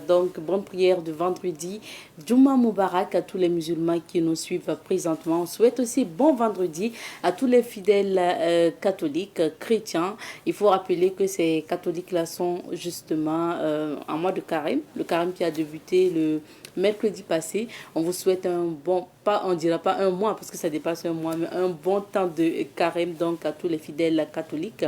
Donc, bonne prière de vendredi. Juma Moubarak à tous les musulmans qui nous suivent présentement. On souhaite aussi bon vendredi à tous les fidèles catholiques, chrétiens. Il faut rappeler que ces catholiques-là sont justement en mois de carême. Le carême qui a débuté le mercredi passé. On vous souhaite un bon, pas, on dira pas un mois parce que ça dépasse un mois, mais un bon temps de carême donc à tous les fidèles catholiques.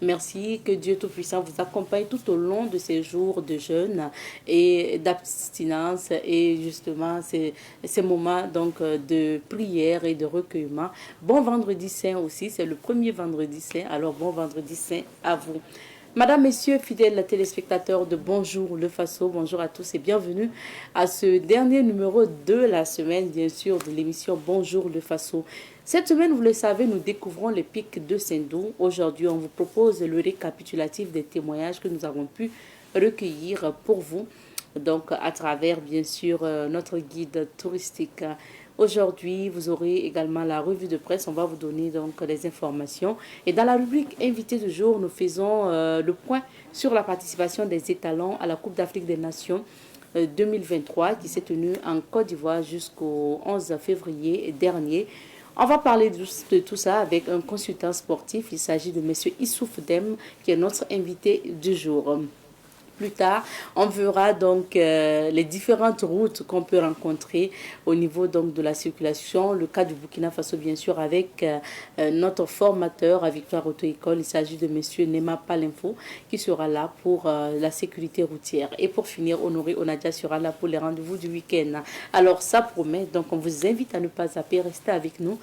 Merci, que Dieu Tout-Puissant vous accompagne tout au long de ces jours de jeûne et d'abstinence et justement ces moments donc de prière et de recueillement. Bon vendredi saint aussi, c'est le premier vendredi saint, alors bon vendredi saint à vous. Madame, Messieurs, fidèles téléspectateurs de Bonjour le Faso, bonjour à tous et bienvenue à ce dernier numéro de la semaine, bien sûr, de l'émission Bonjour le Faso. Cette semaine, vous le savez, nous découvrons les pics de Sendou. Aujourd'hui, on vous propose le récapitulatif des témoignages que nous avons pu recueillir pour vous, donc à travers, bien sûr, notre guide touristique. Aujourd'hui, vous aurez également la revue de presse. On va vous donner donc les informations. Et dans la rubrique Invité du jour, nous faisons le point sur la participation des étalons à la Coupe d'Afrique des Nations 2023 qui s'est tenue en Côte d'Ivoire jusqu'au 11 février dernier. On va parler de tout ça avec un consultant sportif. Il s'agit de M. Issouf Dem, qui est notre invité du jour. Plus tard, on verra donc les différentes routes qu'on peut rencontrer au niveau donc de la circulation. Le cas du Burkina Faso, bien sûr, avec notre formateur à Victoire Auto-École. Il s'agit de M. Nema Palinfo qui sera là pour la sécurité routière. Et pour finir, Honoré Onadia sera là pour les rendez-vous du week-end. Alors, ça promet. Donc, on vous invite à ne pas zapper, rester avec nous.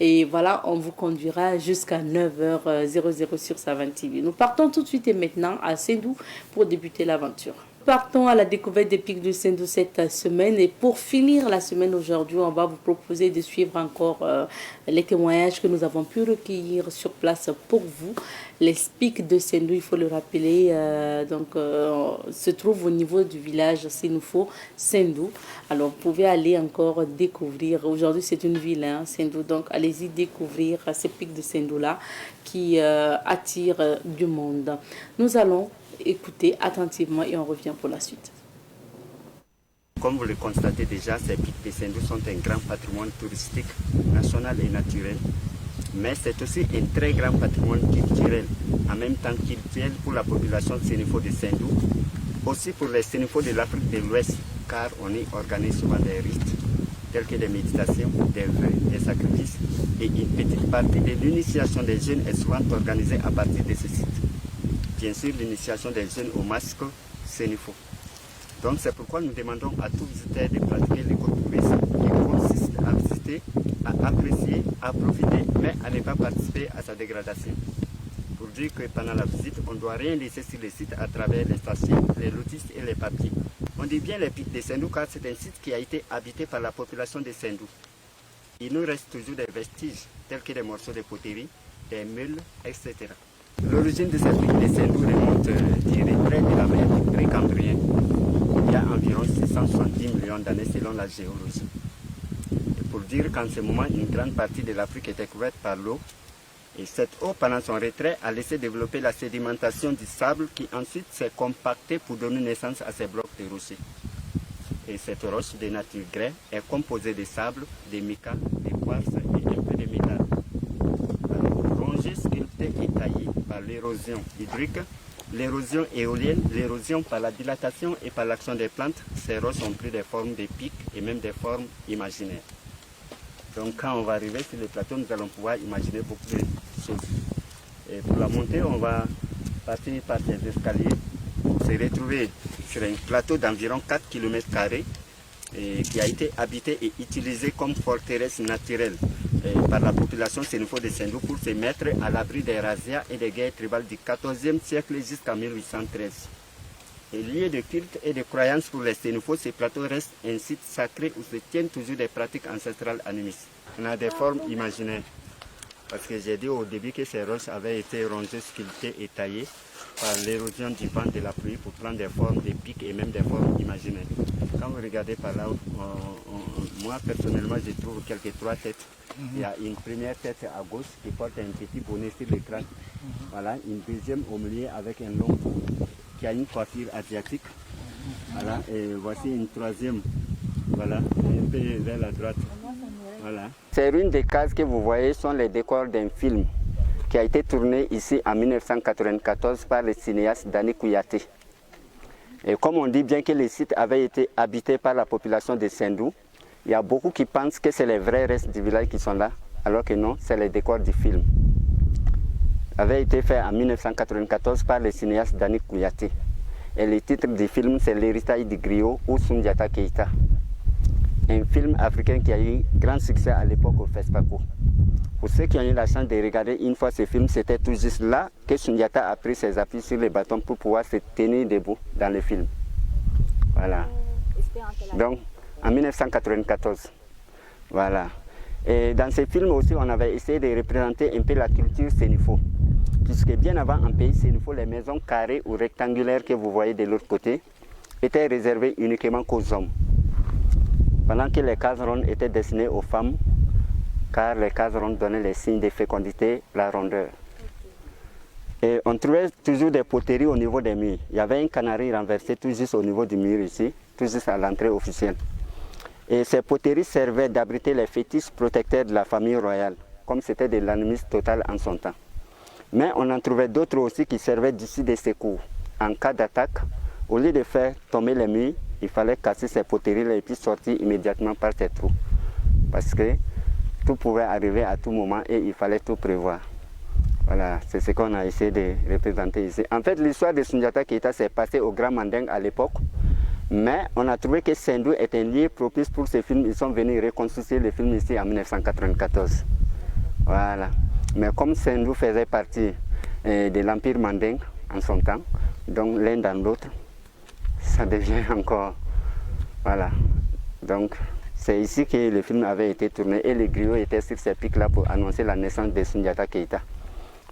Et voilà, on vous conduira jusqu'à 9h00 sur Savane TV. Nous partons tout de suite et maintenant à Sendou pour débuter l'aventure. Partons à la découverte des pics de Sendou cette semaine et pour finir la semaine aujourd'hui, on va vous proposer de suivre encore les témoignages que nous avons pu recueillir sur place pour vous. Les pics de Sendou, il faut le rappeler, se trouvent au niveau du village Sénoufo, Sendou. Alors vous pouvez aller encore découvrir, aujourd'hui c'est une ville, Sendou, donc allez-y découvrir ces pics de Sendou là qui attirent du monde. Nous allons écoutez attentivement et on revient pour la suite. Comme vous le constatez déjà, ces pics de Sendou sont un grand patrimoine touristique national et naturel. Mais c'est aussi un très grand patrimoine culturel, en même temps culturel pour la population sénéfo de Sendou, aussi pour les sénéfos de l'Afrique de l'Ouest, car on y organise souvent des rites, tels que des méditations, des vœux, des sacrifices, et une petite partie de l'initiation des jeunes est souvent organisée à partir de ce site. Bien sûr, l'initiation des jeunes au masque sénéfo. Donc c'est pourquoi nous demandons à tous visiteurs de pratiquer l'écotourisme qui consiste à visiter, à apprécier, à profiter, mais à ne pas participer à sa dégradation. Pour dire que pendant la visite, on ne doit rien laisser sur le site à travers les stations, les lotistes et les papiers. On dit bien les pics de Sendou car c'est un site qui a été habité par la population de Sendou. Il nous reste toujours des vestiges tels que des morceaux de poterie, des meules, etc. L'origine de cette pics de Sendou remonte près de la mer précambrienne. Il y a environ 670 millions d'années selon la géologie. Et pour dire qu'en ce moment, une grande partie de l'Afrique était couverte par l'eau. Et cette eau, pendant son retrait, a laissé développer la sédimentation du sable qui ensuite s'est compactée pour donner naissance à ces blocs de rochers. Et cette roche de nature grès est composée de sable, de mica, de quartz et un peu de métal. Rongée, sculptée et taillée par l'érosion hydrique, l'érosion éolienne, l'érosion par la dilatation et par l'action des plantes, ces roches ont pris des formes de pics et même des formes imaginaires. Donc quand on va arriver sur le plateau, nous allons pouvoir imaginer beaucoup de choses. Et pour la montée, on va partir par ces escaliers pour se retrouver sur un plateau d'environ 4 km qui a été habité et utilisé comme forteresse naturelle par la population sénéfo de Sendou pour se mettre à l'abri des razzias et des guerres tribales du XIVe siècle jusqu'en 1813. Et lieu de culte et de croyance pour les sénéfos, ce plateau reste un site sacré où se tiennent toujours des pratiques ancestrales animistes. On a des formes imaginaires, parce que j'ai dit au début que ces roches avaient été rongées, sculptées et taillées par l'érosion du vent de la pluie pour prendre des formes de pics et même des formes imaginaires. Quand vous regardez par là, moi personnellement je trouve quelques trois têtes. Il y a une première tête à gauche qui porte un petit bonnet sur le crâne. Voilà, une deuxième au milieu avec un long cou qui a une coiffure asiatique. Voilà, et voici une troisième. Voilà, un peu vers la droite. Voilà. C'est l'une des cases que vous voyez sont les décors d'un film qui a été tourné ici en 1994 par le cinéaste Dani Kouyaté. Et comme on dit bien que le site avait été habité par la population de Sendou, il y a beaucoup qui pensent que c'est les vrais restes du village qui sont là, alors que non, c'est les décors du film. Ça avait été fait en 1994 par le cinéaste Dani Kouyaté. Et le titre du film, c'est L'héritage du griot ou Soundiata Keita. Un film africain qui a eu grand succès à l'époque au FESPACO. Pour ceux qui ont eu la chance de regarder une fois ce film, c'était tout juste là que Soundiata a pris ses appuis sur les bâtons pour pouvoir se tenir debout dans le film. Voilà. Donc, en 1994. Voilà. Et dans ce film aussi, on avait essayé de représenter un peu la culture sénifo. Puisque bien avant en pays sénifo, les maisons carrées ou rectangulaires que vous voyez de l'autre côté étaient réservées uniquement aux hommes. Pendant que les cases rondes étaient destinées aux femmes, car les cases rondes donnaient les signes de fécondité, la rondeur. Et on trouvait toujours des poteries au niveau des murs. Il y avait un canari renversé tout juste au niveau du mur ici, tout juste à l'entrée officielle. Et ces poteries servaient d'abriter les fétiches protecteurs de la famille royale, comme c'était de l'animisme total en son temps. Mais on en trouvait d'autres aussi qui servaient d'issue de secours. En cas d'attaque, au lieu de faire tomber les murs, il fallait casser ces poteries-là et puis sortir immédiatement par ces trous. Parce que tout pouvait arriver à tout moment et il fallait tout prévoir. Voilà, c'est ce qu'on a essayé de représenter ici. En fait, l'histoire de Soundiata Keita s'est passée au Grand Manding à l'époque. Mais on a trouvé que Sendou est un lieu propice pour ce film. Ils sont venus reconstruire le film ici en 1994. Voilà. Mais comme Sendou faisait partie de l'Empire Manding en son temps, donc l'un dans l'autre, ça devient encore... Voilà. Donc c'est ici que le film avait été tourné et les griots étaient sur ces pics-là pour annoncer la naissance de Soundiata Keita.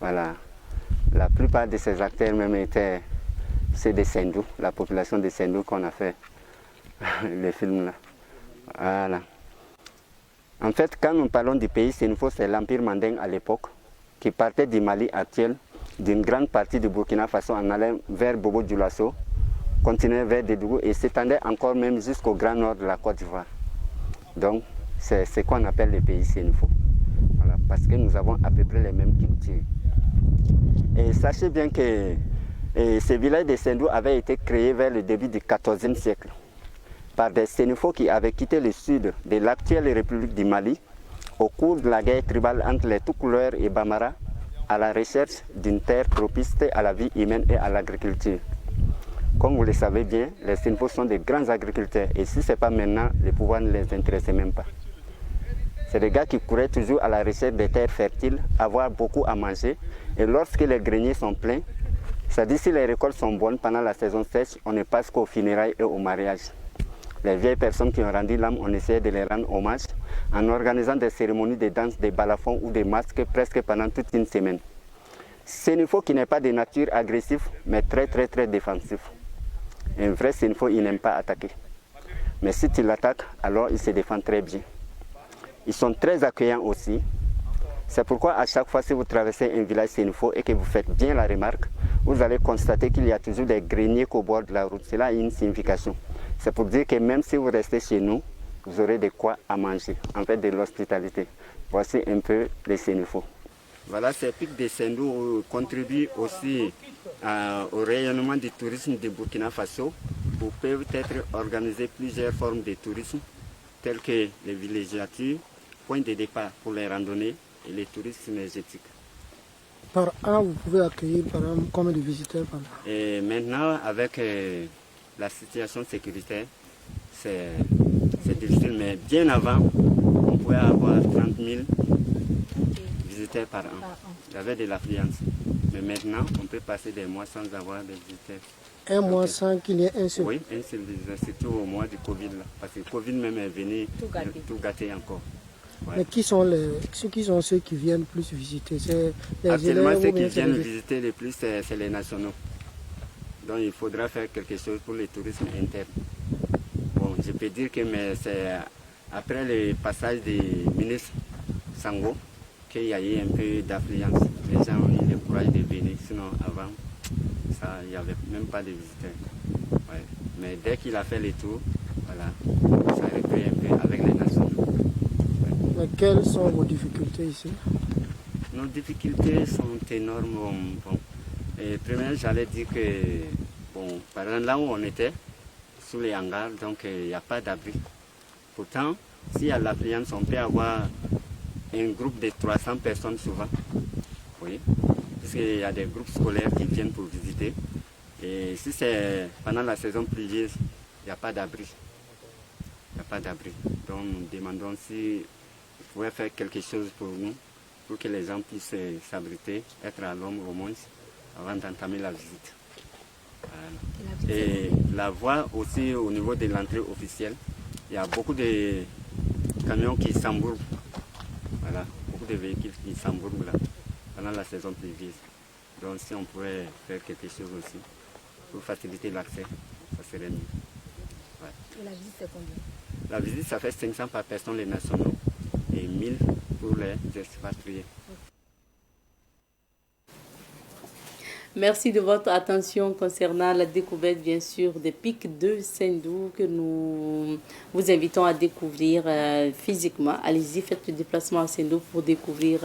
Voilà. La plupart de ces acteurs même étaient ceux de Sendou, la population de Sendou qu'on a fait le film là. Voilà. En fait, quand nous parlons du pays sénifo, c'est l'Empire Manding à l'époque, qui partait du Mali actuel, d'une grande partie du Burkina Faso en allant vers Bobo Dioulasso, continuait vers Dédougou et s'étendait encore même jusqu'au grand nord de la Côte d'Ivoire. Donc, c'est ce qu'on appelle le pays sénifo. Voilà, parce que nous avons à peu près les mêmes cultures. Et sachez bien que ce village de Sendou avait été créé vers le début du XIVe siècle par des sénifos qui avaient quitté le sud de l'actuelle République du Mali au cours de la guerre tribale entre les Toucouleurs et Bambara à la recherche d'une terre propice à la vie humaine et à l'agriculture. Comme vous le savez bien, les sénifos sont des grands agriculteurs et si ce n'est pas maintenant, le pouvoir ne les intéressait même pas. C'est des gars qui couraient toujours à la recherche des terres fertiles, avoir beaucoup à manger et lorsque les greniers sont pleins, c'est-à-dire si les récoltes sont bonnes pendant la saison sèche, on ne passe qu'aux funérailles et au mariage. Les vieilles personnes qui ont rendu l'âme, on essayait de les rendre hommage en organisant des cérémonies de danse, des balafons ou des masques presque pendant toute une semaine. Sénifo qui n'est pas de nature agressive, mais très défensif. Un vrai sénifo, il n'aime pas attaquer. Mais si tu l'attaques, alors il se défend très bien. Ils sont très accueillants aussi. C'est pourquoi à chaque fois si vous traversez un village sénifo et que vous faites bien la remarque, vous allez constater qu'il y a toujours des greniers au bord de la route. Cela a une signification. C'est pour dire que même si vous restez chez nous, vous aurez de quoi à manger, en fait de l'hospitalité. Voici un peu les sénifos. Voilà, ces pics de Sendou contribuent aussi au rayonnement du tourisme du Burkina Faso où peuvent être organisées plusieurs formes de tourisme telles que les villégiatures, points de départ pour les randonnées et les touristes énergétiques. Par an, vous pouvez accueillir par an combien de visiteurs par an? Et maintenant, avec la situation sécuritaire, c'est difficile, mais bien avant, on pouvait avoir 30 000 visiteurs par an. Il y avait de l'affluence. Mais maintenant, on peut passer des mois sans avoir de visiteurs. Un mois sans qu'il y ait un seul? Oui, un seul visiteur, surtout au mois du Covid. Là, parce que le Covid même est venu tout gâter encore. Ouais. Mais qui sont ceux qui viennent plus visiter? Actuellement, ceux qui viennent visiter le plus, c'est les nationaux. Donc il faudra faire quelque chose pour le tourisme interne. Bon, je peux dire que c'est après le passage du ministre Sango qu'il y a eu un peu d'affluence. Les gens ont eu le courage de venir, sinon avant, ça, il n'y avait même pas de visiteurs. Ouais. Mais dès qu'il a fait les tours, voilà, ça repris un peu avec les nationaux. Mais quelles sont vos difficultés ici? Nos difficultés sont énormes. Bon. Et premièrement, j'allais dire que, bon, par exemple, là où on était, sous les hangars, donc il n'y a pas d'abri. Pourtant, s'il y a l'affluence, on peut avoir un groupe de 300 personnes souvent. Oui, parce qu'il y a des groupes scolaires qui viennent pour visiter. Et si c'est pendant la saison pluvieuse, il n'y a pas d'abri. Il n'y a pas d'abri. Donc nous demandons si vous pouvez faire quelque chose pour nous, pour que les gens puissent s'abriter, être à l'ombre au moins, avant d'entamer la visite. Voilà. Et la voie aussi au niveau de l'entrée officielle, il y a beaucoup de camions qui s'embourbent. Voilà, beaucoup de véhicules qui s'embourbent là, pendant la saison pluvieuse. Donc si on pouvait faire quelque chose aussi, pour faciliter l'accès, ça serait mieux. Ouais. Et la visite, c'est combien? La visite, ça fait 500 par personne les nationaux et 1000 pour les expatriés. Merci de votre attention concernant la découverte, bien sûr, des pics de Sendou que nous vous invitons à découvrir physiquement. Allez-y, faites le déplacement à Sendou pour découvrir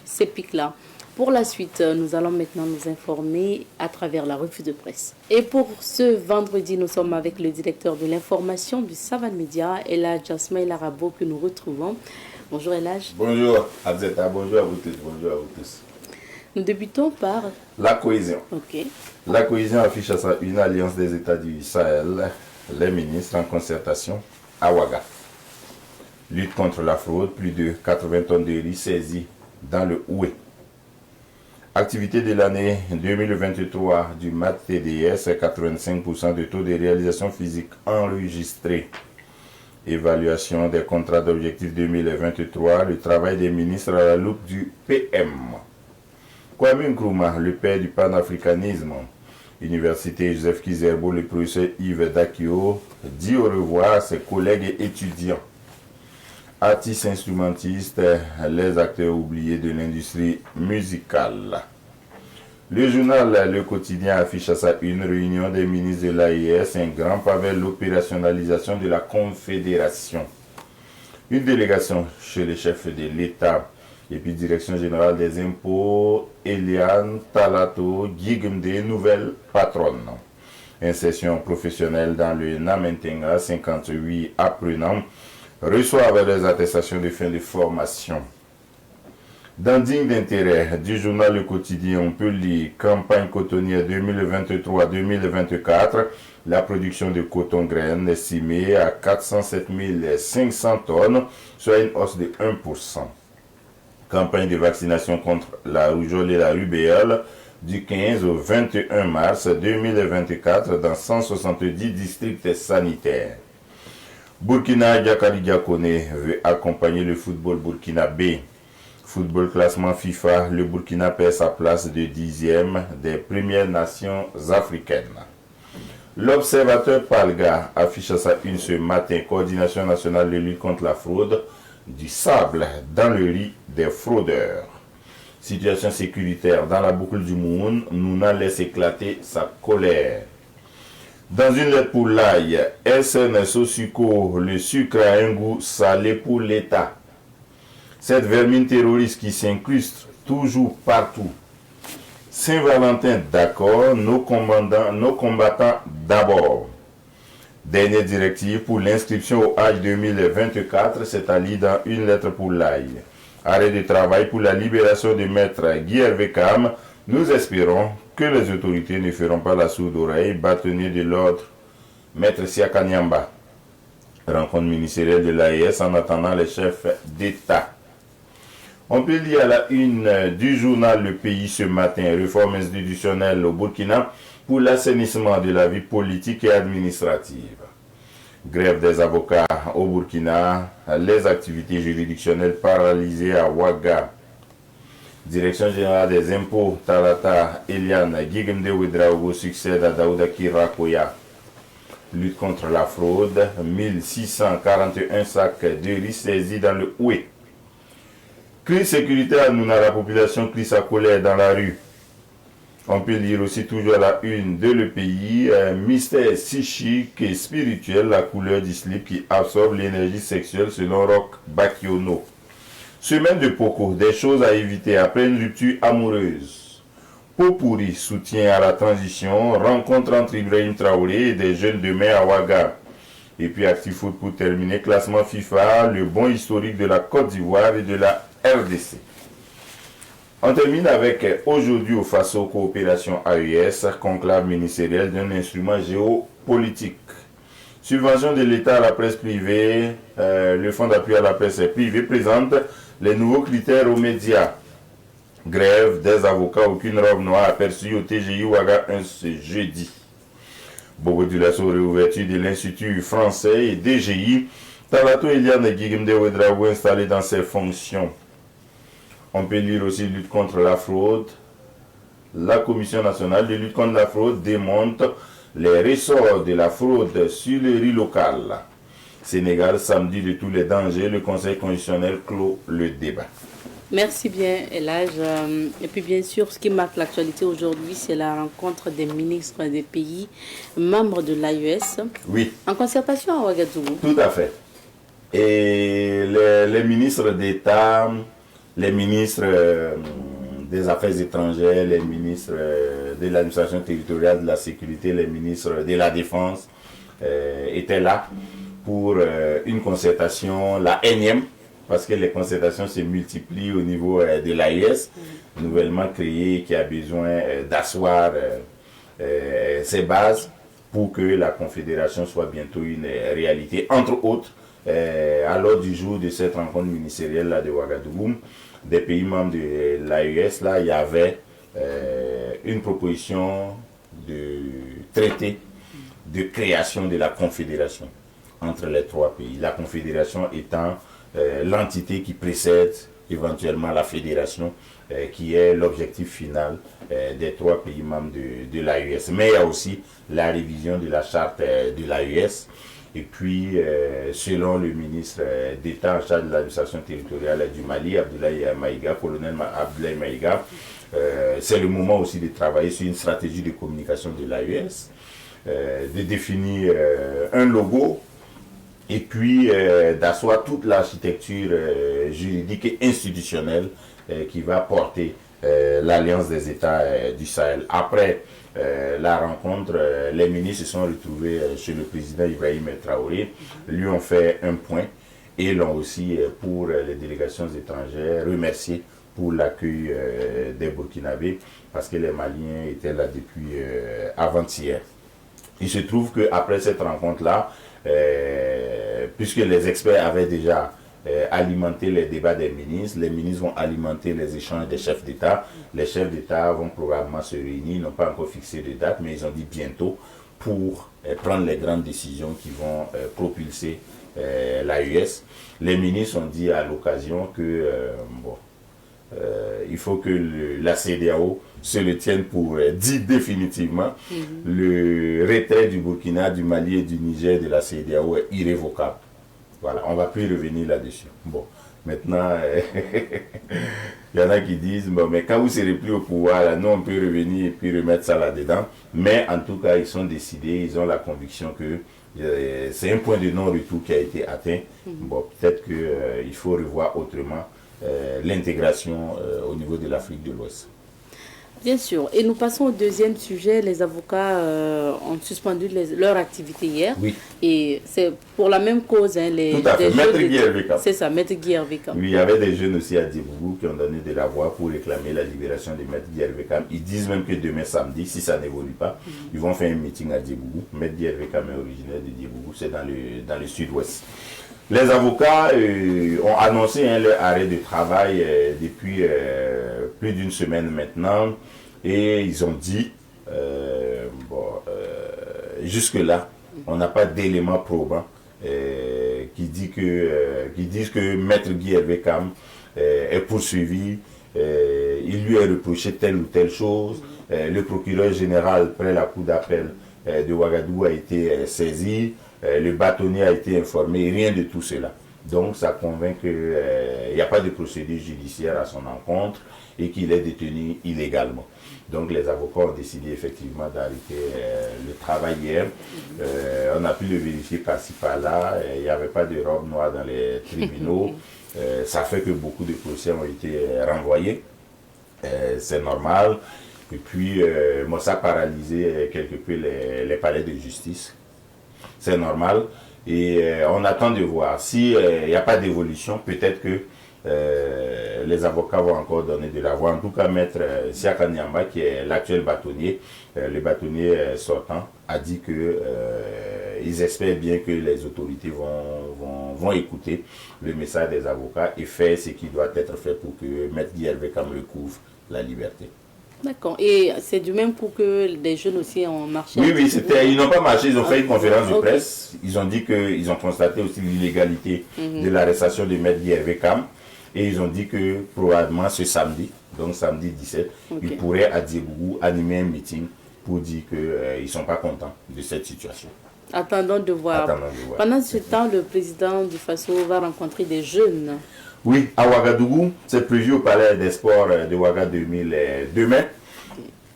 ces pics-là. Pour la suite, nous allons maintenant nous informer à travers la revue de presse. Et pour ce vendredi, nous sommes avec le directeur de l'information du Savane Média, Elhadj Ismaïl Arabo, que nous retrouvons. Bonjour Elhadj. Bonjour Adzeta, bonjour à vous tous, bonjour à vous tous. Nous débutons par... La cohésion. Ok. La cohésion affiche à sa une alliance des États du Sahel, les ministres en concertation à Ouaga. Lutte contre la fraude, plus de 80 tonnes de riz saisies dans le Oué. Activité de l'année 2023 du MAT TDS, 85% de taux de réalisation physique enregistré. Évaluation des contrats d'objectifs 2023, le travail des ministres à la loupe du PM. Kwame Nkrumah, le père du panafricanisme. Université Joseph Kizerbo, le professeur Yves Dakio dit au revoir à ses collègues et étudiants. Artistes instrumentistes, les acteurs oubliés de l'industrie musicale. Le journal Le Quotidien affiche à sa une réunion des ministres de l'AES, un grand pas vers l'opérationnalisation de la Confédération. Une délégation chez le chef de l'État et puis Direction générale des impôts, Eliane Talato Guigmde, nouvelle patronne. Insertion professionnelle dans le Namentenga, 58 apprenants reçoivent les attestations de fin de formation. Dans Digne d'intérêt du journal Le Quotidien, on peut lire campagne cotonnière 2023-2024, la production de coton graines estimée à 407 500 tonnes, soit une hausse de 1%. Campagne de vaccination contre la rougeole et la rubéole du 15 au 21 mars 2024 dans 170 districts sanitaires. Burkina Diakari Diakone veut accompagner le football burkinabé. Football classement FIFA, le Burkina perd sa place de 10e des premières nations africaines. L'observateur Palga affiche à sa une ce matin, coordination nationale de lutte contre la fraude, du sable dans le riz des fraudeurs. Situation sécuritaire dans la boucle du Moun, Nouna laisse éclater sa colère. Dans une lettre pour l'ail, SN Sosuko, le sucre a un goût salé pour l'État. Cette vermine terroriste qui s'incruste toujours partout. Saint-Valentin, d'accord, nos combattants d'abord. Dernière directive pour l'inscription au Hajj 2024, c'est à lire dans une lettre pour l'ail. Arrêt de travail pour la libération de maître Guy Hervé Cam. Nous espérons que les autorités ne feront pas la sourde oreille. Bâtonnier de l'ordre, maître Siaka Nyamba. Rencontre ministérielle de l'AES en attendant les chefs d'État. On peut lire à la une du journal Le Pays ce matin, réforme institutionnelle au Burkina pour l'assainissement de la vie politique et administrative. Grève des avocats au Burkina, les activités juridictionnelles paralysées à Ouaga. Direction générale des impôts, Talata Eliane Guigmde Ouedraogo succède à Daouda Kirakoya. Lutte contre la fraude, 1641 sacs de riz saisis dans le Oué. Crise sécuritaire, nous, la population crie sa colère dans la rue. On peut lire aussi toujours à la une de Le Pays, mystère psychique et spirituel, la couleur du slip qui absorbe l'énergie sexuelle selon Roch Bakiono. Semaine de Poko, des choses à éviter après une rupture amoureuse. Pot pourri, soutien à la transition, rencontre entre Ibrahim Traoré et des jeunes de mai à Ouaga. Et puis ActiFoot pour terminer, classement FIFA, le bond historique de la Côte d'Ivoire et de la RDC. On termine avec aujourd'hui au FASO Coopération AES, conclave ministériel d'un instrument géopolitique. Subvention de l'État à la presse privée, le fonds d'appui à la presse privée présente les nouveaux critères aux médias. Grève des avocats, aucune robe noire aperçue au TGI Ouaga 1 ce jeudi. Bobo Dioulasso, réouverture de l'Institut français et DGI. Talato Eliane Guigimde Ouedraogo installé dans ses fonctions. On peut lire aussi lutte contre la fraude. La Commission nationale de lutte contre la fraude démontre les ressorts de la fraude sur le riz local. Sénégal, samedi de tous les dangers, le Conseil constitutionnel clôt le débat. Merci bien, Elage. Et puis, bien sûr, ce qui marque l'actualité aujourd'hui, c'est la rencontre des ministres des pays membres de l'AES. Oui. En concertation à Ouagadougou. Tout à fait. Et les ministres d'État, les ministres des Affaires étrangères, les ministres de l'administration territoriale, de la sécurité, les ministres de la Défense étaient là pour une concertation, la énième, parce que les concertations se multiplient au niveau de l'AES, nouvellement créée, qui a besoin d'asseoir ses bases pour que la confédération soit bientôt une réalité. Entre autres, à l'ordre du jour de cette rencontre ministérielle là, de Ouagadougou, des pays membres de l'AES, là, il y avait une proposition de traité de création de la confédération entre les trois pays. La confédération étant l'entité qui précède éventuellement la fédération, qui est l'objectif final des trois pays membres de l'AES. Mais il y a aussi la révision de la charte de l'AES. Et puis, selon le ministre d'État en charge de l'administration territoriale du Mali, Abdoulaye Maïga, colonel Abdoulaye Maïga, c'est le moment aussi de travailler sur une stratégie de communication de l'AES, de définir un logo, et puis d'asseoir toute l'architecture juridique et institutionnelle qui va porter l'Alliance des États du Sahel. Après la rencontre, les ministres se sont retrouvés chez le président Ibrahim Traoré, lui ont fait un point et l'ont aussi, pour les délégations étrangères, remercié pour l'accueil des Burkinabés, parce que les Maliens étaient là depuis avant-hier. Il se trouve qu'après cette rencontre-là, puisque les experts avaient déjà alimenter les débats des ministres. Les ministres vont alimenter les échanges des chefs d'État. Les chefs d'État vont probablement se réunir, ils n'ont pas encore fixé de date, mais ils ont dit bientôt pour prendre les grandes décisions qui vont propulser l'AES. Les ministres ont dit à l'occasion que il faut que la CEDEAO se le tienne pour dire définitivement le retrait du Burkina, du Mali et du Niger de la CEDEAO est irrévocable. Voilà, on ne va plus revenir là-dessus. Bon, maintenant, il y en a qui disent, bon, mais quand vous ne serez plus au pouvoir, là, nous, on peut revenir et puis remettre ça là-dedans. Mais en tout cas, ils sont décidés, ils ont la conviction que c'est un point de non-retour qui a été atteint. Bon, peut-être qu'il faut revoir autrement l'intégration au niveau de l'Afrique de l'Ouest. Bien sûr. Et nous passons au deuxième sujet. Les avocats ont suspendu leur activité hier. Oui. Et c'est pour la même cause. Hein, tout à fait. Maître Guy Hervé Kam. C'est ça, Maître Guy Hervé Kam. Oui, il y avait des jeunes aussi à Djébougou qui ont donné de la voix pour réclamer la libération de Maître Guy Hervé Kam. Ils disent même que demain samedi, si ça n'évolue pas, ils vont faire un meeting à Djébougou. Maître Guy Hervé Kam est originaire de Djébougou, c'est dans le sud-ouest. Les avocats ont annoncé leur arrêt de travail depuis plus d'une semaine maintenant. Et ils ont dit, jusque-là, on n'a pas d'éléments probants qui disent que Maître Guy Hervé Kam est poursuivi, il lui est reproché telle ou telle chose, le procureur général près la cour d'appel de Ouagadougou a été saisi, le bâtonnier a été informé, rien de tout cela. Donc ça convainc qu'il n'y a pas de procédure judiciaire à son encontre et qu'il est détenu illégalement. Donc les avocats ont décidé effectivement d'arrêter le travail hier. On a pu le vérifier par-ci par-là. Il n'y avait pas de robe noire dans les tribunaux. Ça fait que beaucoup de procès ont été renvoyés. C'est normal. Et puis, moi, ça a paralysé quelque peu les palais de justice. C'est normal. Et on attend de voir. S'il n'y a pas d'évolution, peut-être que les avocats vont encore donner de la voix. En tout cas, Maître Siaka Nyamba, qui est l'actuel bâtonnier, le bâtonnier sortant, a dit que ils espèrent bien que les autorités vont écouter le message des avocats et faire ce qui doit être fait pour que Maître Guy Hervé Kam recouvre la liberté. D'accord. Et c'est du même coup que les jeunes aussi ont marché? Oui, ils n'ont pas marché, ils ont fait une conférence de presse. Ils ont dit qu'ils ont constaté aussi l'illégalité de l'arrestation de Maître Guy Hervé Kam. Et ils ont dit que probablement ce samedi, donc samedi 17, ils pourraient à Diegougou animer un meeting pour dire qu'ils ne sont pas contents de cette situation. Attendons de voir. Pendant ce temps, le président du FASO va rencontrer des jeunes. Oui, à Ouagadougou, c'est prévu au Palais des Sports de Ouaga 2000 demain.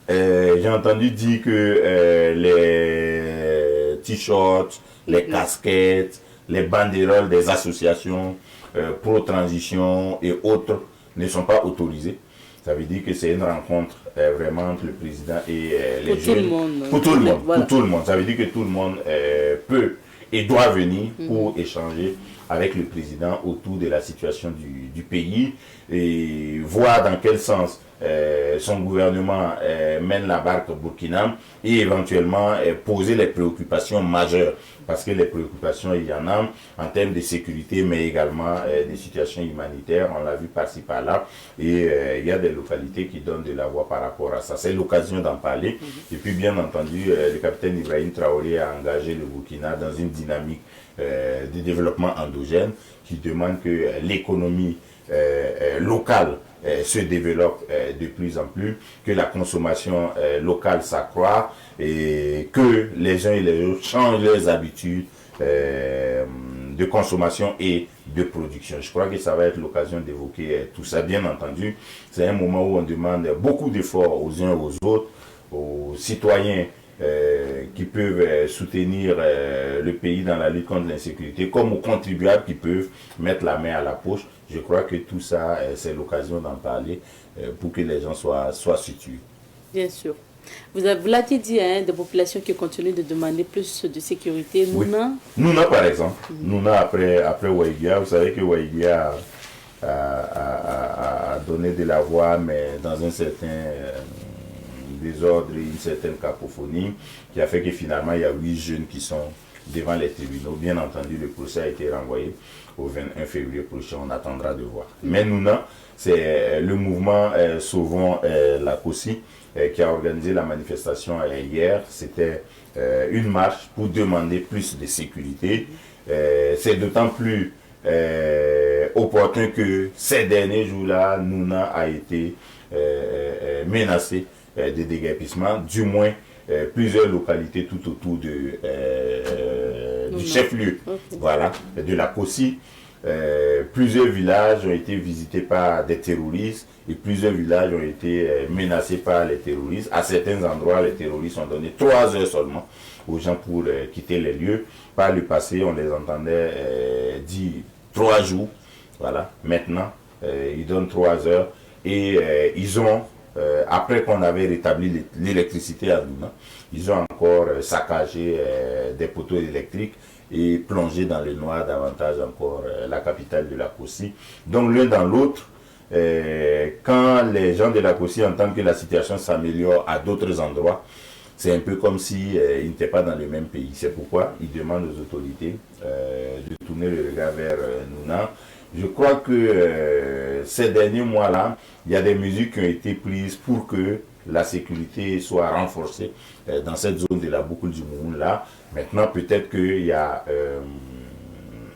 J'ai entendu dire que les t-shirts, les casquettes, les banderoles des associations pro-transition et autres ne sont pas autorisés. Ça veut dire que c'est une rencontre vraiment entre le président et les jeunes. Pour tout le monde. Voilà. Pour tout le monde. Ça veut dire que tout le monde peut et doit venir pour échanger avec le président autour de la situation du pays et voir dans quel sens son gouvernement mène la barque au Burkina et éventuellement poser les préoccupations majeures, parce que les préoccupations il y en a en termes de sécurité mais également des situations humanitaires, on l'a vu par-ci par-là, et il y a des localités qui donnent de la voix par rapport à ça. C'est l'occasion d'en parler. Et puis bien entendu le capitaine Ibrahim Traoré a engagé le Burkina dans une dynamique de développement endogène qui demande que l'économie locale se développe de plus en plus, que la consommation locale s'accroît et que les uns et les autres changent leurs habitudes de consommation et de production. Je crois que ça va être l'occasion d'évoquer tout ça. Bien entendu, c'est un moment où on demande beaucoup d'efforts aux uns et aux autres, aux citoyens qui peuvent soutenir le pays dans la lutte contre l'insécurité, comme aux contribuables qui peuvent mettre la main à la poche. Je crois que tout ça, c'est l'occasion d'en parler pour que les gens soient situés. Bien sûr. Vous l'avez dit, hein, des populations qui continuent de demander plus de sécurité. Nouna, par exemple. Nouna, après Ouaïgia, vous savez que Ouaïgia a donné de la voix, mais dans un certain désordre et une certaine cacophonie, qui a fait que finalement, il y a 8 jeunes qui sont devant les tribunaux. Bien entendu, le procès a été renvoyé au 21 février prochain. On attendra de voir. Mais Nouna, c'est le mouvement Sauvons la Kossi qui a organisé la manifestation hier. C'était une marche pour demander plus de sécurité. C'est d'autant plus opportun que ces derniers jours-là, Nouna a été menacée de déguerpissement, du moins plusieurs localités tout autour du chef-lieu, voilà, de la Kossi. Plusieurs villages ont été visités par des terroristes et plusieurs villages ont été menacés par les terroristes. À certains endroits, les terroristes ont donné 3 heures seulement aux gens pour quitter les lieux. Par le passé, on les entendait dire 3 jours. Voilà. Maintenant, ils donnent 3 heures et ils ont, après qu'on avait rétabli l'électricité à Nouna, ils ont encore saccagé des poteaux électriques et plongé dans le noir davantage encore la capitale de la Kossi. Donc l'un dans l'autre, quand les gens de la Kossi entendent que la situation s'améliore à d'autres endroits, c'est un peu comme si ils n'étaient pas dans le même pays. C'est pourquoi ils demandent aux autorités de tourner le regard vers Nouna. Je crois que ces derniers mois-là, il y a des mesures qui ont été prises pour que la sécurité soit renforcée dans cette zone de la boucle du Moumoun là. Maintenant, peut-être qu'il y a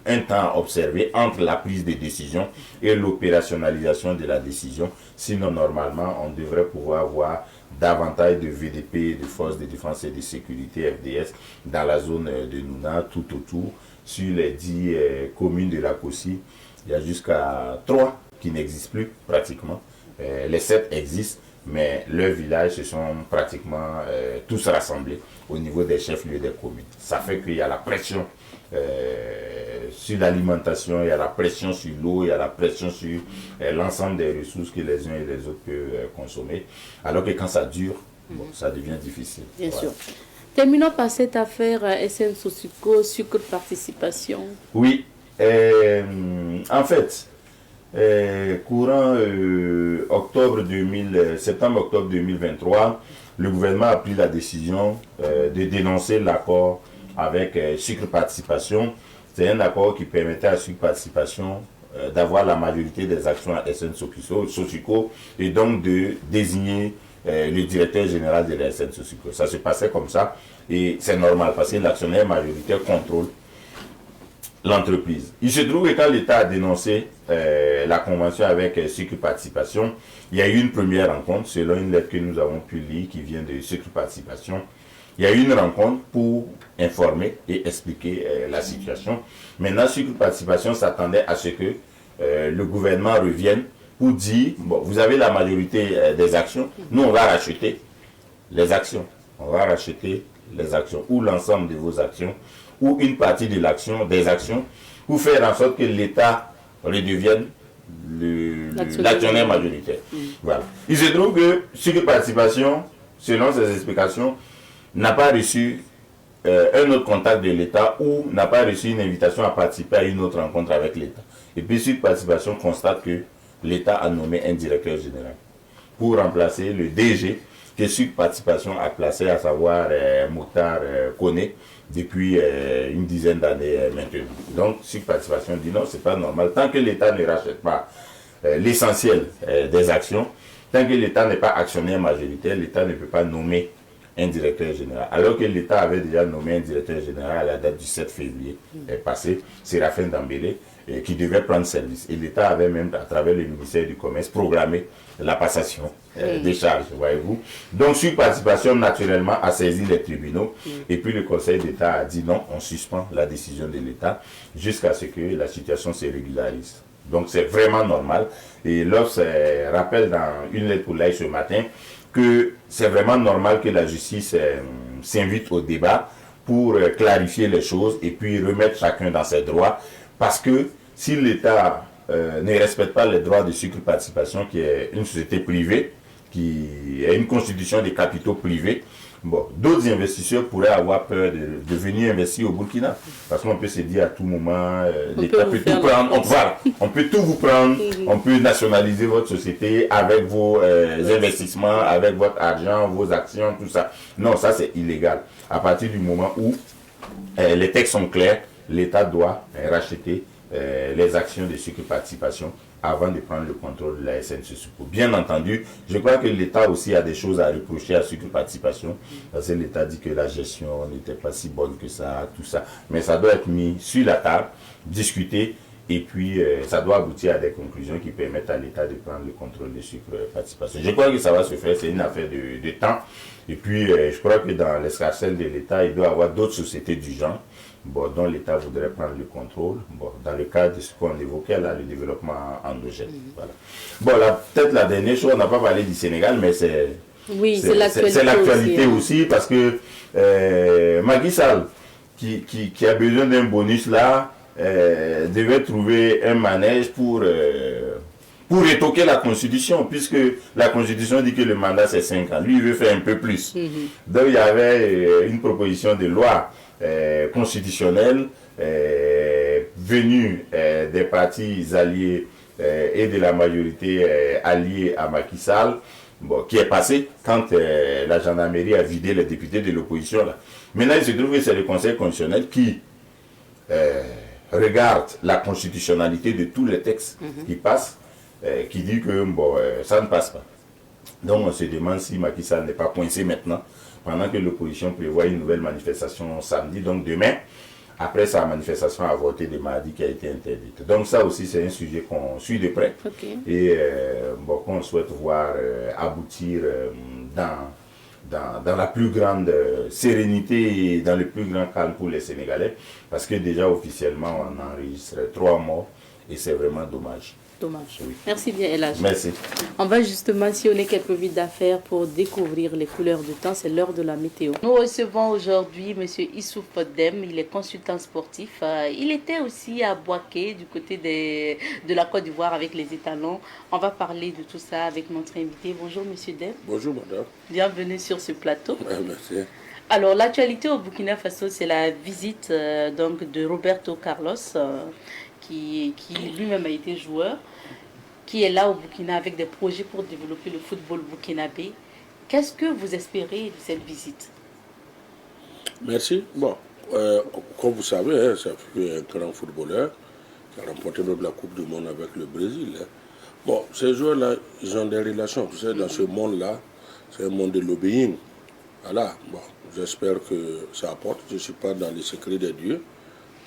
un temps à observer entre la prise de décision et l'opérationnalisation de la décision. Sinon, normalement, on devrait pouvoir voir davantage de VDP, de forces de défense et de sécurité FDS dans la zone de Nouna, tout autour, sur les 10 communes de la Kossi, il y a jusqu'à 3 qui n'existent plus pratiquement. Les 7 existent, mais leurs villages se sont pratiquement tous rassemblés au niveau des chefs-lieux des communes. Ça fait qu'il y a la pression sur l'alimentation, il y a la pression sur l'eau, il y a la pression sur l'ensemble des ressources que les uns et les autres peuvent consommer. Alors que quand ça dure, bon, ça devient difficile. Bien sûr. Terminons par cette affaire SN Sosuco, sucre de participation. Oui, en fait, courant septembre-octobre 2023, le gouvernement a pris la décision de dénoncer l'accord avec Sucre Participation. C'est un accord qui permettait à Sucre Participation d'avoir la majorité des actions à SN Sosuco et donc de désigner le directeur général de la SN Sosuco. Ça se passait comme ça et c'est normal parce que l'actionnaire majoritaire contrôle l'entreprise. Il se trouve que quand l'État a dénoncé la convention avec Sucre Participation, il y a eu une première rencontre, selon une lettre que nous avons pu lire qui vient de Sucre Participation. Il y a eu une rencontre pour informer et expliquer la situation. Maintenant, Sucre Participation s'attendait à ce que le gouvernement revienne pour dire, bon, vous avez la majorité des actions, nous on va racheter les actions. On va racheter les actions ou l'ensemble de vos actions ou une partie de l'action, des actions, pour faire en sorte que l'État redevienne l'actionnaire majoritaire. Voilà. Il se trouve que Sucre Participation, selon ses explications, n'a pas reçu un autre contact de l'État ou n'a pas reçu une invitation à participer à une autre rencontre avec l'État. Et puis Sucre Participation constate que l'État a nommé un directeur général pour remplacer le DG que Sucre Participation a placé, à savoir Mokhtar Koné, depuis une dizaine d'années maintenant. Donc Sucre Participation dit non, c'est pas normal. Tant que l'État ne rachète pas l'essentiel des actions, tant que l'État n'est pas actionnaire majoritaire, l'État ne peut pas nommer un directeur général. Alors que l'État avait déjà nommé un directeur général à la date du 7 février passé, Séraphin Dambélé, qui devait prendre service. Et l'État avait même, à travers le ministère du Commerce, programmé la passation des charges, voyez-vous. Donc, Sucre Participation, naturellement, a saisi les tribunaux. Et puis, le Conseil d'État a dit non, on suspend la décision de l'État jusqu'à ce que la situation se régularise. Donc, c'est vraiment normal. Et l'OFS rappelle dans une lettre pour l'AI ce matin que c'est vraiment normal que la justice s'invite au débat pour clarifier les choses et puis remettre chacun dans ses droits. Parce que si l'État ne respecte pas les droits de Sucre Participation, qui est une société privée, qui est une constitution des capitaux privés, bon, d'autres investisseurs pourraient avoir peur de venir investir au Burkina. Parce qu'on peut se dire à tout moment, l'État peut tout prendre, on peut tout vous prendre, on peut nationaliser votre société avec vos investissements, avec votre argent, vos actions, tout ça. Non, ça c'est illégal. À partir du moment où les textes sont clairs, l'État doit racheter les actions de Sucre Participation avant de prendre le contrôle de la SN Sosuco. Bien entendu, je crois que l'État aussi a des choses à reprocher à Sucre Participation, parce que l'État dit que la gestion n'était pas si bonne que ça, tout ça. Mais ça doit être mis sur la table, discuté, et puis ça doit aboutir à des conclusions qui permettent à l'État de prendre le contrôle de Sucre Participation. Je crois que ça va se faire, c'est une affaire de temps. Et puis, je crois que dans l'escarcelle de l'État, il doit y avoir d'autres sociétés du genre, bon, dont l'État voudrait prendre le contrôle, bon, dans le cadre de ce qu'on évoquait là, le développement endogène. Voilà. Bon, peut-être la dernière chose, on n'a pas parlé du Sénégal, mais c'est l'actualité aussi, parce que Macky Sall, qui a besoin d'un bonus là, devait trouver un manège pour rétoquer la Constitution, puisque la Constitution dit que le mandat c'est 5 ans. Lui, il veut faire un peu plus. Donc, il y avait une proposition de loi constitutionnelle venue des partis alliés et de la majorité alliée à Macky Sall, bon, qui est passée quand la gendarmerie a vidé les députés de l'opposition. Maintenant, il se trouve que c'est le Conseil constitutionnel qui regarde la constitutionnalité de tous les textes qui passent, qui dit que bon, ça ne passe pas. Donc on se demande si Macky Sall n'est pas coincé maintenant, pendant que l'opposition prévoit une nouvelle manifestation samedi, donc demain, après sa manifestation avortée de mardi qui a été interdite. Donc ça aussi c'est un sujet qu'on suit de près et bon, qu'on souhaite voir aboutir dans la plus grande sérénité et dans le plus grand calme pour les Sénégalais, parce que déjà officiellement on a enregistré 3 morts et c'est vraiment dommage. Dommage. Oui. Merci bien, El Hadj. Merci. On va justement sillonner quelques villes d'affaires pour découvrir les couleurs du temps. C'est l'heure de la météo. Nous recevons aujourd'hui M. Issouf Dem. Il est consultant sportif. Il était aussi à Boaké, du côté de la Côte d'Ivoire avec les étalons. On va parler de tout ça avec notre invité. Bonjour M. Dem. Bonjour madame. Bienvenue sur ce plateau. Merci. Alors, l'actualité au Burkina Faso, c'est la visite donc, de Roberto Carlos, qui lui-même a été joueur, qui est là au Burkina avec des projets pour développer le football burkinabé. Qu'est-ce que vous espérez de cette visite? Merci. Bon, comme vous savez, hein, ça fait un grand footballeur qui a remporté même la Coupe du Monde avec le Brésil. Hein. Bon, ces joueurs-là, ils ont des relations. Vous savez, dans ce monde-là, c'est un monde de lobbying. Voilà. Bon, j'espère que ça apporte. Je ne suis pas dans les secrets des dieux,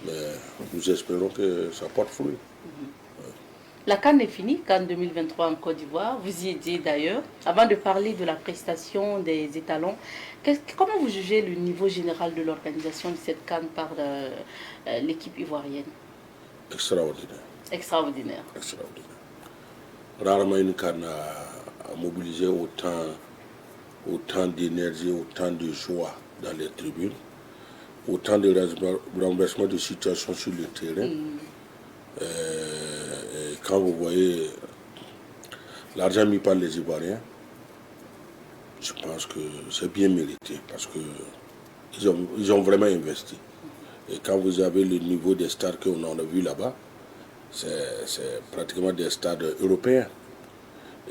mais nous espérons que ça porte fruit. La CAN est finie, CAN 2023 en Côte d'Ivoire. Vous y étiez d'ailleurs. Avant de parler de la prestation des étalons, comment vous jugez le niveau général de l'organisation de cette CAN par l'équipe ivoirienne? Extraordinaire. Extraordinaire. Extraordinaire. Rarement une CAN a mobilisé autant d'énergie, autant de joie dans les tribunes, autant de renversement de situation sur le terrain. Et quand vous voyez l'argent mis par les Ivoiriens, je pense que c'est bien mérité parce qu'ils ont vraiment investi. Et quand vous avez le niveau des stades qu'on a vu là-bas, c'est pratiquement des stades européens.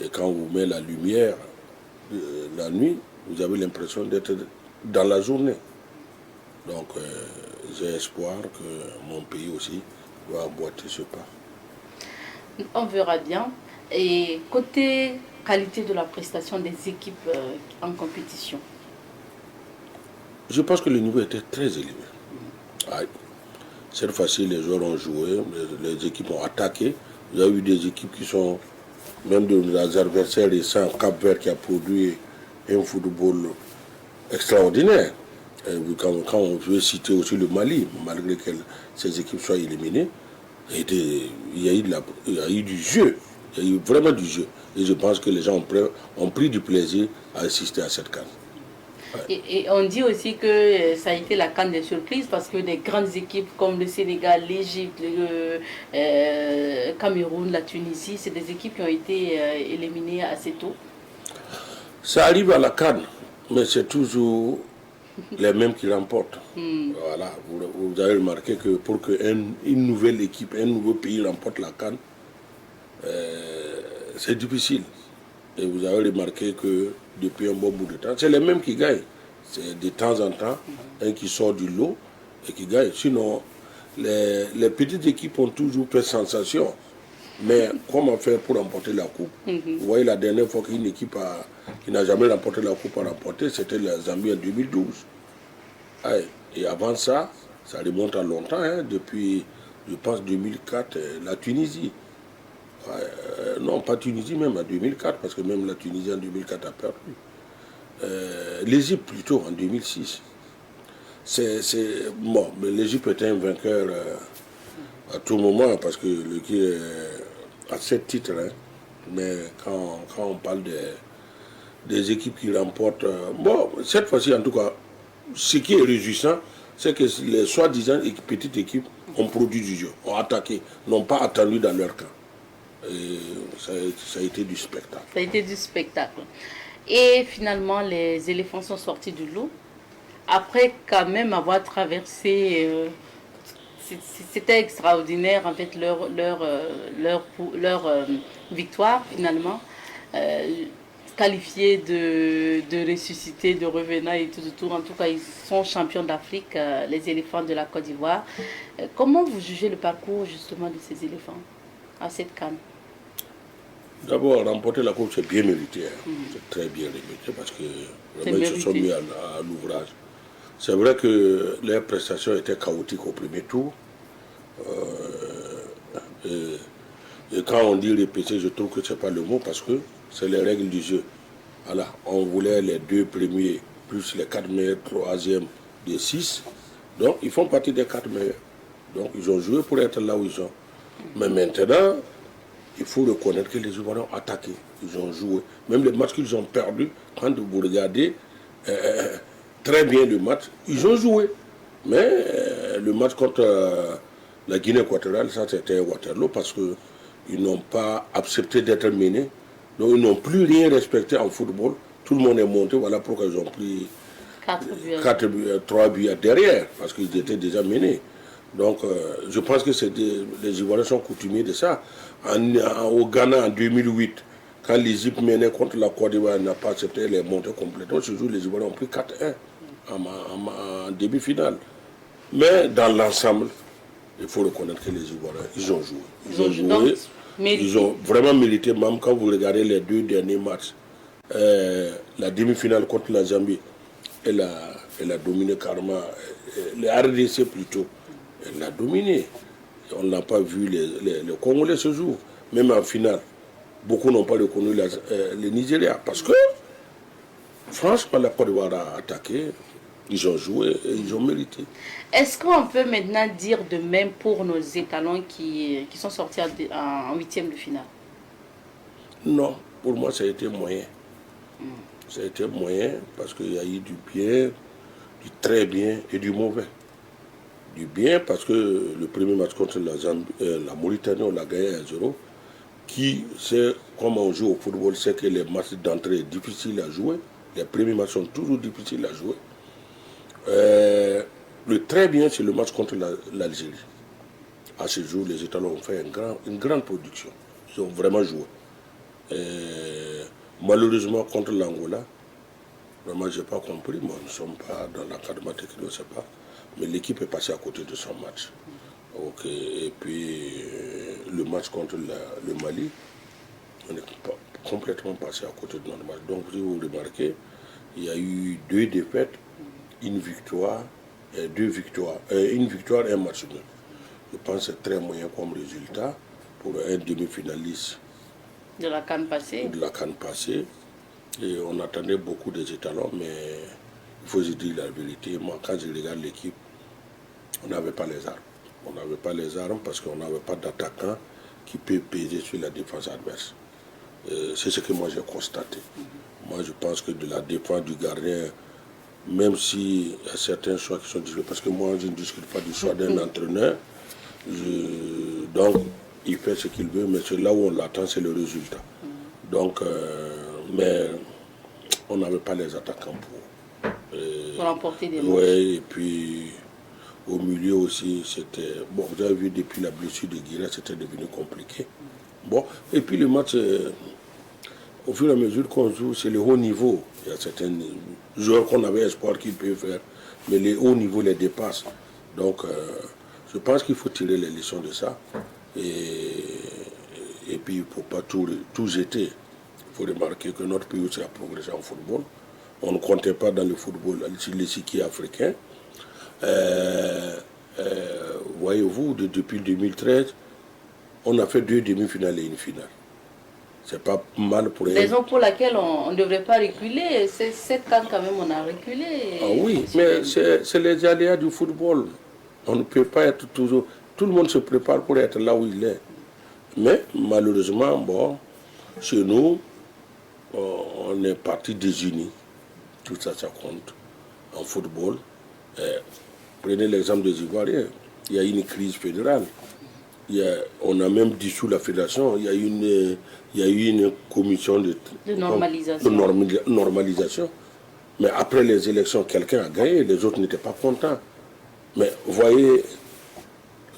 Et quand vous mettez la lumière la nuit, vous avez l'impression d'être dans la journée. Donc j'ai espoir que mon pays aussi va emboîter ce pas. On verra bien. Et côté qualité de la prestation des équipes en compétition? Je pense que le niveau était très élevé. Ouais. Cette fois-ci, les joueurs ont joué, les équipes ont attaqué. Il y a eu des équipes qui sont, même de nos adversaires récents, Cap-Vert qui a produit un football extraordinaire. Et quand on veut citer aussi le Mali, malgré que ces équipes soient éliminées, il y a eu du jeu, il y a eu vraiment du jeu. Et je pense que les gens ont pris du plaisir à assister à cette CAN. Ouais. Et on dit aussi que ça a été la CAN des surprises parce que des grandes équipes comme le Sénégal, l'Égypte, le Cameroun, la Tunisie, c'est des équipes qui ont été éliminées assez tôt. Ça arrive à la CAN, mais c'est toujours les mêmes qui remportent. Voilà. Vous avez remarqué que pour qu'une nouvelle équipe, un nouveau pays remporte la CAN, c'est difficile. Et vous avez remarqué que depuis un bon bout de temps, c'est les mêmes qui gagnent. C'est de temps en temps un qui sort du lot et qui gagne. Sinon, les petites équipes ont toujours fait sensation. Mais comment faire pour remporter la coupe? Vous voyez, la dernière fois qu'une équipe qui n'a jamais remporté la coupe a remporté, c'était la Zambie en 2012. Et avant ça, ça remonte à longtemps, hein, depuis, je pense, 2004, la Tunisie. Non, pas Tunisie, même en 2004, parce que même la Tunisie en 2004 a perdu. L'Égypte plutôt, en 2006. Bon, mais l'Égypte était un vainqueur à tout moment, parce que l'équipe a 7 titres. Hein. Mais quand on parle des équipes qui remportent... bon, cette fois-ci, en tout cas, ce qui est réjouissant, c'est que les soi-disant petites équipes ont produit du jeu, ont attaqué, n'ont pas attendu dans leur camp. Et ça a été du spectacle. Ça a été du spectacle. Et finalement, les éléphants sont sortis du lot. Après quand même avoir traversé... c'était extraordinaire, en fait, leur victoire, finalement. Qualifiés de ressuscités, de revenants et tout. En tout cas, ils sont champions d'Afrique, les éléphants de la Côte d'Ivoire. Comment vous jugez le parcours, justement, de ces éléphants à cette CAN? D'abord, remporter la coupe, c'est bien mérité. Hein. C'est très bien mérité parce que vraiment, ils se sont mis à l'ouvrage. C'est vrai que les prestations étaient chaotiques au premier tour. Et quand on dit répéter, je trouve que ce n'est pas le mot parce que c'est les règles du jeu. Voilà, on voulait les 2 premiers, plus les 4 meilleurs, 3e des 6. Donc, ils font partie des 4 meilleurs. Donc, ils ont joué pour être là où ils sont. Mais maintenant, il faut reconnaître que les Ivoiriens ont attaqué. Ils ont joué. Même les matchs qu'ils ont perdus, quand vous regardez très bien le match, ils ont joué. Mais le match contre la Guinée équatoriale, ça c'était Waterloo parce qu'ils n'ont pas accepté d'être menés. Donc ils n'ont plus rien respecté en football. Tout le monde est monté, voilà pourquoi ils ont pris 3 buts derrière, parce qu'ils étaient déjà menés. Donc je pense que les Ivoiriens sont coutumiers de ça. Au Ghana en 2008, quand l'Égypte menait contre la Côte d'Ivoire, n'a pas accepté les montées complètement. Ce jour, les Ivoiriens ont pris 4-1 en demi-finale. Mais dans l'ensemble, il faut reconnaître que les Ivoiriens, ils ont joué. Ils ont vraiment mérité, même quand vous regardez les 2 derniers matchs. La demi-finale contre la Zambie, elle a dominé carrément. Les RDC plutôt, elle a dominé. On n'a pas vu les Congolais ce jour. Même en finale, beaucoup n'ont pas reconnu le Nigeria. Parce que, franchement, la Côte d'Ivoire a attaqué. Ils ont joué et ils ont mérité. Est-ce qu'on peut maintenant dire de même pour nos étalons qui sont sortis en 8e de finale? Non, pour moi, ça a été moyen. Ça a été moyen parce qu'il y a eu du bien, du très bien et du mauvais. Du bien parce que le premier match contre la Mauritanie, on l'a gagné 1-0. Qui sait comment on joue au football, sait que les matchs d'entrée sont difficiles à jouer. Les premiers matchs sont toujours difficiles à jouer. Le très bien, c'est le match contre l'Algérie. À ce jour, les Étalons ont fait une grande production. Ils ont vraiment joué. Malheureusement, contre l'Angola, vraiment, je n'ai pas compris. Moi, nous ne sommes pas dans l'encadrement technique, je ne sais pas. Mais l'équipe est passée à côté de son match. Et puis, le match contre le Mali, on est complètement passé à côté de notre match. Donc, si vous remarquez, il y a eu 2 défaites, une victoire, une victoire et un match nul. Je pense que c'est très moyen comme résultat pour un demi-finaliste de la CAN passée. Et on attendait beaucoup des Étalons, mais il faut se dire la vérité. Moi, quand je regarde l'équipe, on n'avait pas les armes. On n'avait pas les armes parce qu'on n'avait pas d'attaquant qui peut peser sur la défense adverse. C'est ce que moi j'ai constaté. Moi, je pense que de la défense du gardien, même s'il y a certains choix qui sont difficiles, parce que moi, je ne discute pas du choix d'un entraîneur. Donc, il fait ce qu'il veut, mais c'est là où on l'attend, c'est le résultat. Donc, mais on n'avait pas les attaquants pour remporter des matchs. Oui, et puis au milieu aussi, c'était... Bon, vous avez vu, depuis la blessure de Guira, c'était devenu compliqué. Bon, et puis le match, au fur et à mesure qu'on joue, c'est le haut niveau. Il y a certains joueurs qu'on avait espoir qu'ils peuvent faire, mais les hauts niveaux les dépassent. Donc, je pense qu'il faut tirer les leçons de ça. Et puis, il ne faut pas tout jeter. Il faut remarquer que notre pays aussi a progressé en football. On ne comptait pas dans le football, sur l'échiquier africain. Voyez-vous, depuis 2013, on a fait 2 demi-finales et une finale. C'est pas mal pour elle. Raison pour laquelle on ne devrait pas reculer. Cette CAN, quand même, on a reculé. Ah oui, mais c'est les aléas du football. On ne peut pas être toujours... Tout le monde se prépare pour être là où il est. Mais malheureusement, bon, chez nous, on est parti désunis. Tout ça, ça compte. En football, prenez l'exemple des Ivoiriens. Il y a une crise fédérale. On a même dissous la fédération. Il y a eu une commission de normalisation. Mais après les élections, quelqu'un a gagné, les autres n'étaient pas contents. Mais voyez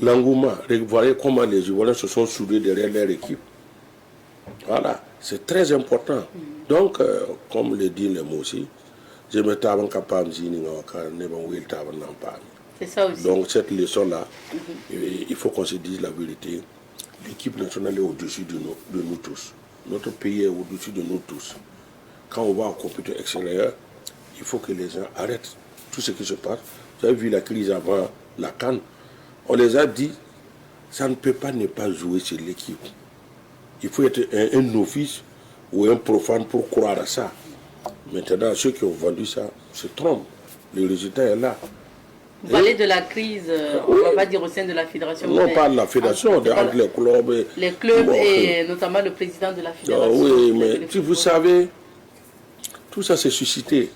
l'engouement, voyez comment les Ivoiriens se sont soudés derrière leur équipe. Voilà, c'est très important. Donc, comme le dit les mots aussi, je me t'avais capable de c'est ça aussi. Donc cette leçon-là, il faut qu'on se dise la vérité. L'équipe nationale est au-dessus de nous tous. Notre pays est au-dessus de nous tous. Quand on va en compétition extérieure, il faut que les gens arrêtent tout ce qui se passe. Vous avez vu la crise avant la CAN. On les a dit, ça ne peut pas ne pas jouer sur l'équipe. Il faut être un novice ou un profane pour croire à ça. Maintenant, ceux qui ont vendu ça se trompent. Le résultat est là. Vous parlez de la crise, on ne va pas dire au sein de la fédération. Non, pas de la fédération, entre les clubs. Les clubs et notamment le président de la fédération. Oui, mais si vous savez, tout ça s'est suscité.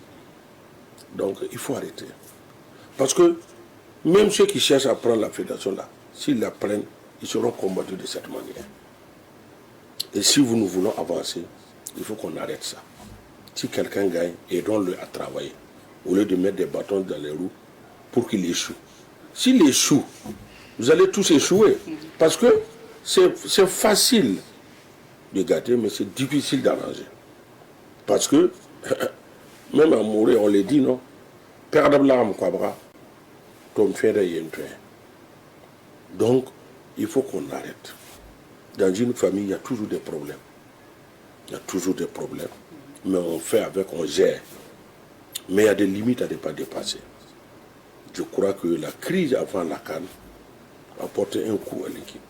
Donc, il faut arrêter. Parce que même ceux qui cherchent à prendre la fédération là, s'ils la prennent, ils seront combattus de cette manière. Et si nous voulons avancer, il faut qu'on arrête ça. Si quelqu'un gagne, aidons-le à travailler. Au lieu de mettre des bâtons dans les roues pour qu'il échoue. S'il échoue, vous allez tous échouer. Parce que c'est facile de gâter, mais c'est difficile d'arranger. Parce que, même à mourir, on le dit, non? Perdre l'âme, quoi, bras. Donc, il faut qu'on arrête. Dans une famille, il y a toujours des problèmes. Il y a toujours des problèmes. Mais on fait avec, on gère. Mais il y a des limites à ne pas dépasser. Je crois que la crise avant la CAN a porté un coup à l'équipe.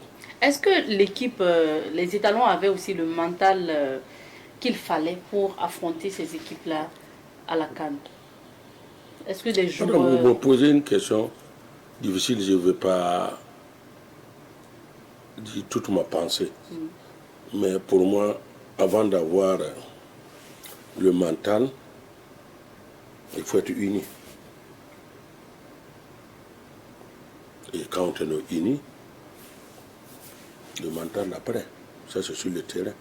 Est-ce que l'équipe, les étalons avaient aussi le mental qu'il fallait pour affronter ces équipes-là à la CAN? Est-ce que les joueurs... Vous me posez une question difficile, je ne veux pas dire toute ma pensée. Mais pour moi, avant d'avoir le mental, il faut être uni. Et quand on est uni, le mental après, ça c'est sur le terrain.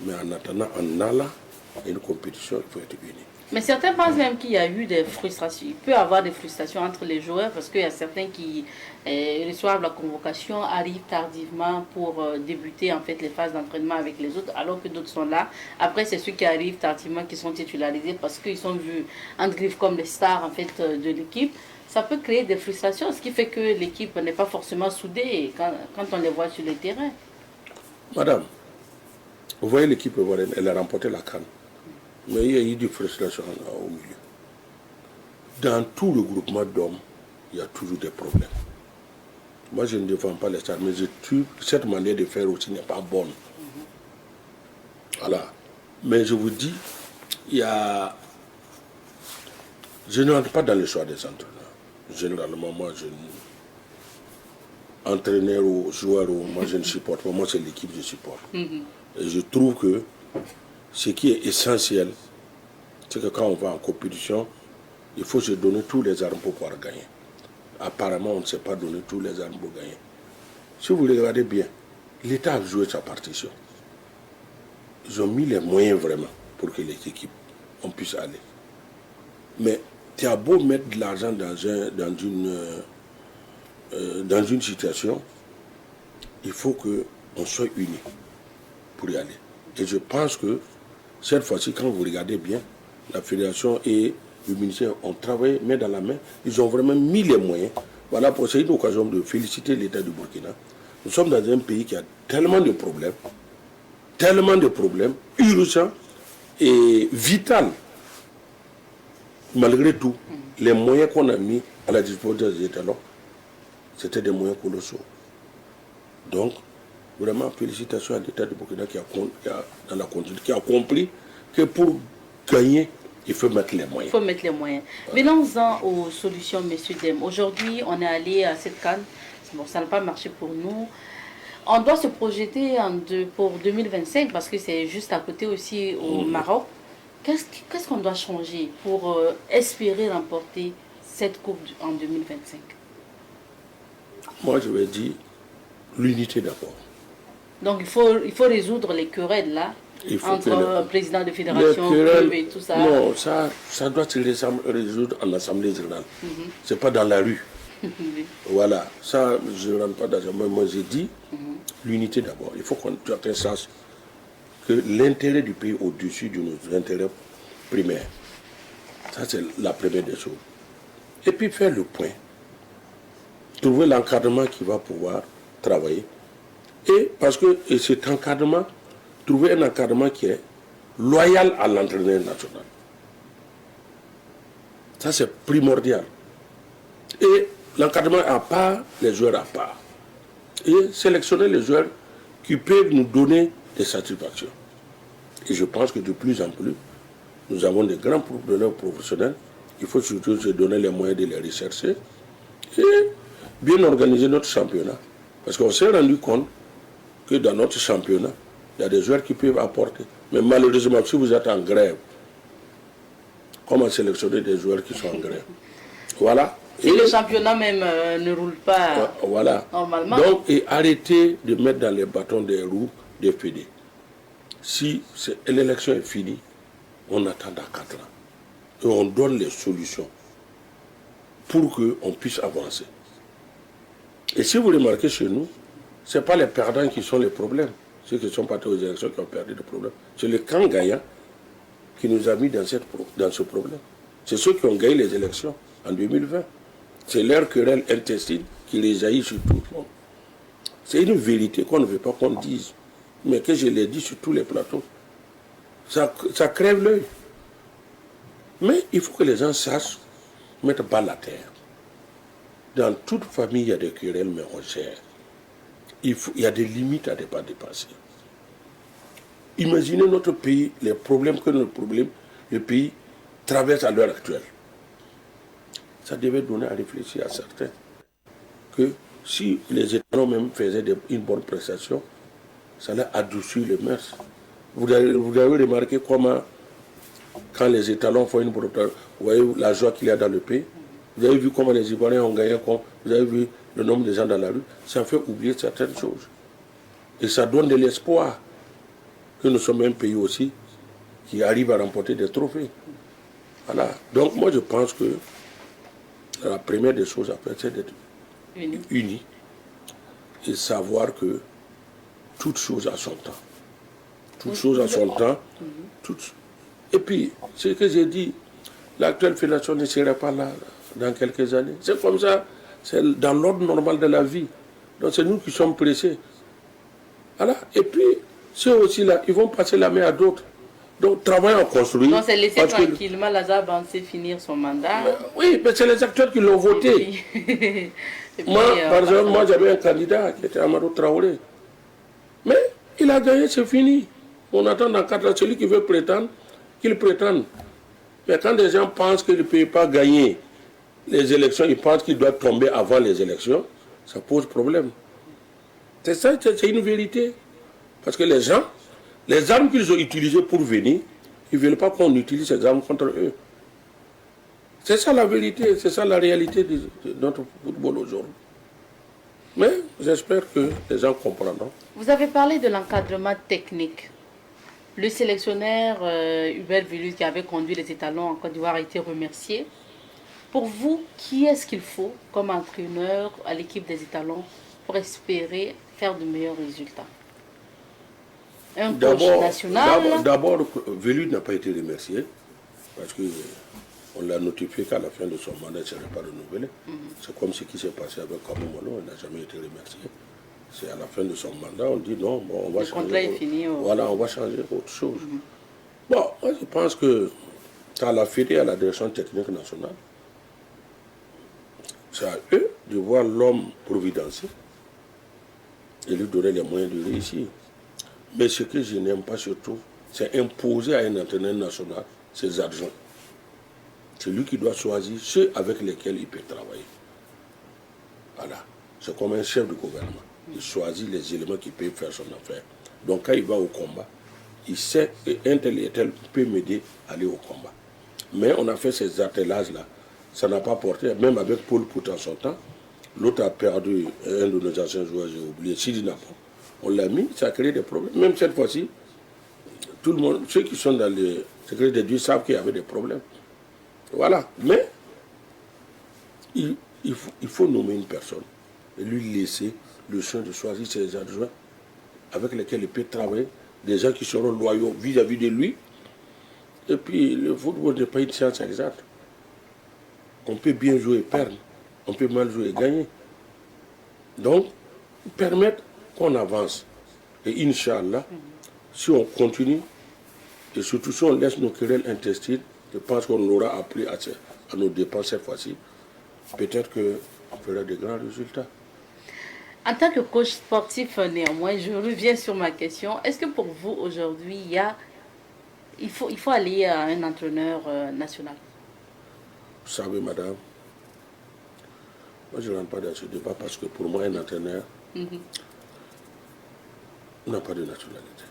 Mais en attendant, en allant à une compétition, il faut être uni. Mais certains pensent même qu'il y a eu des frustrations. Il peut y avoir des frustrations entre les joueurs parce qu'il y a certains qui reçoivent la convocation, arrivent tardivement pour débuter en fait les phases d'entraînement avec les autres, alors que d'autres sont là. Après, c'est ceux qui arrivent tardivement qui sont titularisés parce qu'ils sont vus en griffe comme les stars en fait de l'équipe. Ça peut créer des frustrations, ce qui fait que l'équipe n'est pas forcément soudée quand on les voit sur le terrain. Madame, vous voyez l'équipe ivoirienne, elle a remporté la CAN. Mais il y a eu des frustrations au milieu. Dans tout le groupement d'hommes, il y a toujours des problèmes. Moi, je ne défends pas les stars, mais je trouve que cette manière de faire aussi n'est pas bonne. Voilà. Mais je vous dis, il y a... Je ne rentre pas dans le choix des entraîneurs. Généralement, moi, je entraîneur ou joueur, moi, je ne supporte pas. Moi, c'est l'équipe que je supporte. Et je trouve que ce qui est essentiel, c'est que quand on va en compétition, il faut se donner tous les armes pour pouvoir gagner. Apparemment, on ne s'est pas donné tous les armes pour gagner. Si vous regardez bien, l'État a joué sa partition. Ils ont mis les moyens vraiment pour que les équipes on puisse aller. Mais tu as beau mettre de l'argent dans une situation, il faut qu'on soit unis pour y aller. Et je pense que cette fois-ci, quand vous regardez bien, la fédération et le ministère ont travaillé main dans la main. Ils ont vraiment mis les moyens. Voilà, pour c'est une occasion de féliciter l'État du Burkina. Nous sommes dans un pays qui a tellement de problèmes urgents et vitaux. Malgré tout, les moyens qu'on a mis à la disposition des étalons, c'était des moyens colossaux. Donc, vraiment, félicitations à l'État du Burkina qui a compris que pour gagner, il faut mettre les moyens. Il faut mettre les moyens. Venons-en aux solutions, messieurs Dem. Aujourd'hui, on est allé à cette CAN. Bon, ça n'a pas marché pour nous. On doit se projeter pour 2025 parce que c'est juste à côté aussi au Maroc. Qu'est-ce qu'on doit changer pour espérer remporter cette coupe en 2025? Moi, je vais dire l'unité d'abord. Donc, il faut résoudre les querelles là, entre président de fédération, club et tout ça. Non, ça doit se résoudre en assemblée générale. C'est pas dans la rue. Voilà, ça, je ne rentre pas dans ça. Moi, j'ai dit l'unité d'abord. Il faut qu'on sache que l'intérêt du pays au-dessus de nos intérêts primaires. Ça, c'est la première des choses. Et puis faire le point. Trouver l'encadrement qui va pouvoir travailler. Et parce que cet encadrement, trouver un encadrement qui est loyal à l'entraîneur national. Ça, c'est primordial. Et l'encadrement à part, les joueurs à part. Et sélectionner les joueurs qui peuvent nous donner des satisfactions. Et je pense que de plus en plus, Nous avons des grands footballeurs professionnels. Il faut surtout se donner les moyens de les rechercher et bien organiser notre championnat. Parce qu'on s'est rendu compte que dans notre championnat, il y a des joueurs qui peuvent apporter. Mais malheureusement, si vous êtes en grève, comment sélectionner des joueurs qui sont en grève? Voilà. Si le championnat même ne roule pas voilà. Normalement. Donc, et arrêtez de mettre dans les bâtons des roues des fédés. Si l'élection est finie, on attend dans 4 ans. Et on donne les solutions pour qu'on puisse avancer. Et si vous remarquez chez nous, ce n'est pas les perdants qui sont les problèmes. Ceux qui sont partis aux élections qui ont perdu le problème. C'est le camp gagnant qui nous a mis dans ce problème. C'est ceux qui ont gagné les élections en 2020. C'est leur querelle intestine qui les jaillit sur tout le monde. C'est une vérité qu'on ne veut pas qu'on dise, mais que je l'ai dit sur tous les plateaux. Ça crève l'œil. Mais il faut que les gens sachent mettre bas la terre. Dans toute famille, il y a des querelles, mais on gère. Il y a des limites à ne pas dépasser. Imaginez notre pays, les problèmes que le pays traverse à l'heure actuelle. Ça devait donner à réfléchir à certains que si les étalons même faisaient une bonne prestation, ça allait adoucir les mœurs. Vous avez remarqué comment, quand les étalons font une bonne prestation, vous voyez la joie qu'il y a dans le pays. Vous avez vu comment les Ivoiriens ont gagné, vous avez vu le nombre de gens dans la rue. Ça fait oublier certaines choses. Et ça donne de l'espoir que nous sommes un pays aussi qui arrive à remporter des trophées. Voilà. Donc moi je pense que la première des choses à faire, c'est d'être unis et savoir que toute chose a son temps. Toute chose a son temps. Et puis, ce que j'ai dit, l'actuelle fédération ne serait pas là dans quelques années. C'est comme ça, c'est dans l'ordre normal de la vie. Donc c'est nous qui sommes pressés. Voilà. Et puis, ceux aussi là, ils vont passer la main à d'autres. Donc, travaillons à construire. Donc, c'est laisser tranquillement Lazare Bansé finir son mandat. Oui, mais c'est les acteurs qui l'ont voté. Moi, par exemple, moi j'avais un candidat qui était Amadou Traoré. Mais il a gagné, c'est fini. On attend dans 4 ans, celui qui veut prétendre, qu'il prétende. Mais quand des gens pensent qu'ils ne peuvent pas gagner les élections, ils pensent qu'ils doivent tomber avant les élections, ça pose problème. C'est ça, c'est une vérité. Parce que les gens, les armes qu'ils ont utilisées pour venir, ils ne veulent pas qu'on utilise ces armes contre eux. C'est ça la vérité, c'est ça la réalité de notre football aujourd'hui. Mais j'espère que les gens comprendront. Vous avez parlé de l'encadrement technique. Le sélectionneur Hubert Veluz qui avait conduit les étalons en Côte d'Ivoire a été remercié. Pour vous, qui est-ce qu'il faut comme entraîneur à l'équipe des étalons pour espérer faire de meilleurs résultats? Un coach national? D'abord, Veluz n'a pas été remercié parce qu'on l'a notifié qu'à la fin de son mandat, il ne serait pas renouvelé. C'est comme ce qui s'est passé avec Kamou Malo, il n'a jamais été remercié. C'est à la fin de son mandat, on dit non, bon, on va changer. Le contrat est fini. Voilà, on va changer autre chose. Bon, moi je pense que à la Fédé, à la direction technique nationale, c'est à eux de voir l'homme providencier et lui donner les moyens de réussir. Mais ce que je n'aime pas surtout, c'est imposer à un entraîneur national ses adjoints. C'est lui qui doit choisir ceux avec lesquels il peut travailler. Voilà. C'est comme un chef de gouvernement. Il choisit les éléments qui peuvent faire son affaire. Donc quand il va au combat, il sait qu'un tel et tel peut m'aider à aller au combat. Mais on a fait ces attelages-là. Ça n'a pas porté, même avec Paul Poutre en son temps. L'autre a perdu un de nos anciens joueurs, j'ai oublié, Sidi Napon. On l'a mis, ça a créé des problèmes. Même cette fois-ci, tout le monde, ceux qui sont dans le secret des dieux savent qu'il y avait des problèmes. Voilà. Mais il faut nommer une personne et lui laisser le soin de choisir ses adjoints avec lesquels il peut travailler, des gens qui seront loyaux vis-à-vis de lui. Et puis, le football n'est pas une science exacte. On peut bien jouer et perdre, on peut mal jouer et gagner. Donc, permettre qu'on avance. Et Inch'Allah, si on continue, et surtout si on laisse nos querelles intestines, je pense qu'on aura appris à nos dépens cette fois-ci. Peut-être qu'on fera de grands résultats. En tant que coach sportif, néanmoins, je reviens sur ma question. Est-ce que pour vous, aujourd'hui, il y a Il faut aller à un entraîneur national. Vous savez, madame, moi je ne rentre pas dans ce débat parce que pour moi, un entraîneur n'a pas de nationalité.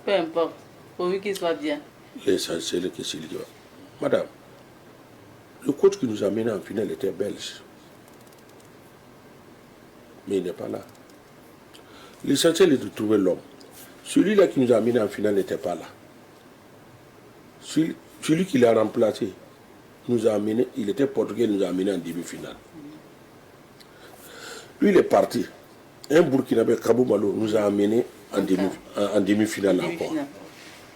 Peu importe, pourvu qu'il soit bien. L'essentiel est que c'est lui qui va. Madame, le coach qui nous a menés en finale était belge. Mais il n'est pas là. L'essentiel est de trouver l'homme. Celui-là qui nous a menés en finale n'était pas là. Celui qui l'a remplacé nous a amené, il était portugais, il nous a amené en demi-finale. Lui, il est parti. Un Burkinabé, Kabou Malo, nous a amené en demi-finale encore.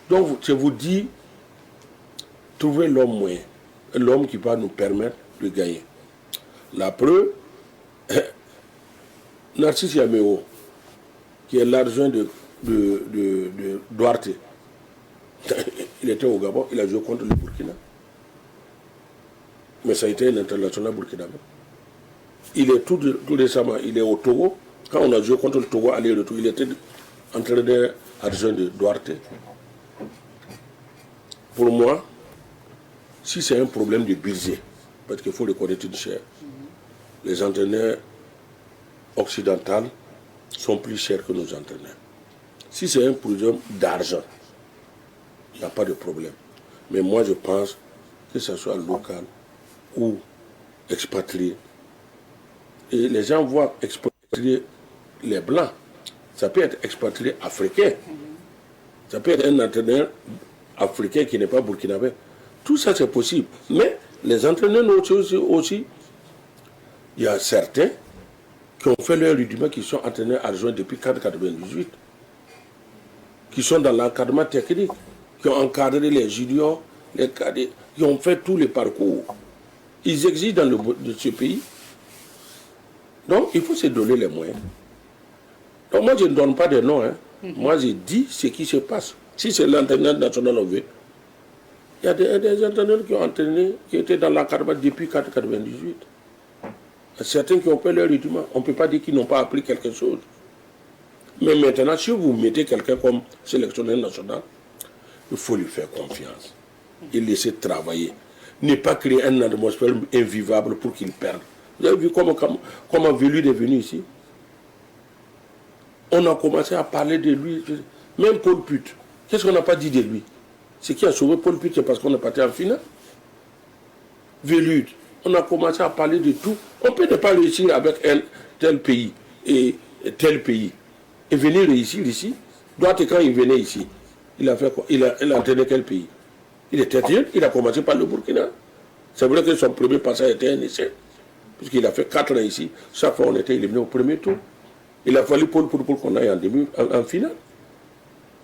Donc, je vous dis, trouvez l'homme moyen, l'homme qui va nous permettre de gagner. La preuve, Narcisse Yaméo, qui est l'argent de Duarte, il était au Gabon, il a joué contre le Burkina. Mais ça a été un international burkinabé. Il est tout récemment, il est au Togo. Quand on a joué contre le Togo, aller-retour, il était entraîneur adjoint de Duarte. Pour moi, si c'est un problème de budget, parce qu'il faut le connaître une chère, les entraîneurs occidentaux sont plus chers que nos entraîneurs. Si c'est un problème d'argent, il n'y a pas de problème. Mais moi, je pense que ce soit local ou expatrié. Et les gens voient expatrier les Blancs. Ça peut être expatrié africain. Ça peut être un entraîneur africain qui n'est pas burkinabé. Tout ça, c'est possible. Mais les entraîneurs aussi, il y a certains qui ont fait leur rudiment, qui sont entraîneurs adjoints depuis 1998, qui sont dans l'encadrement technique, qui ont encadré les juniors, les cadets, qui ont fait tous les parcours. Ils existent dans ce pays. Donc, il faut se donner les moyens. Donc, moi, je ne donne pas de nom. Moi, je dis ce qui se passe. Si c'est l'entraîneur national, on veut. Il y a des entraîneurs qui ont entraîné, qui étaient dans l'encadrement depuis 1998. Certains qui ont fait leur rudiment. On ne peut pas dire qu'ils n'ont pas appris quelque chose. Mais maintenant, si vous mettez quelqu'un comme sélectionneur national, il faut lui faire confiance. Et laisser travailler. Ne pas créer une atmosphère invivable pour qu'il perde. Vous avez vu comment Velu est venu ici? On a commencé à parler de lui. Même Paul Put. Qu'est-ce qu'on n'a pas dit de lui? Ce qui a sauvé Paul Put, c'est parce qu'on est parti en finale. Velu, on a commencé à parler de tout. On peut ne pas réussir avec un tel pays et tel pays. Et venir réussir ici. Doit quand il venait ici, il a fait quoi? Il a entraîné quel pays? Il était jeune, il a commencé par le Burkina. C'est vrai que son premier passage était un essai. Puisqu'il a fait 4 ans ici. Chaque fois, on était éliminé au premier tour. Il a fallu pour qu'on aille en finale.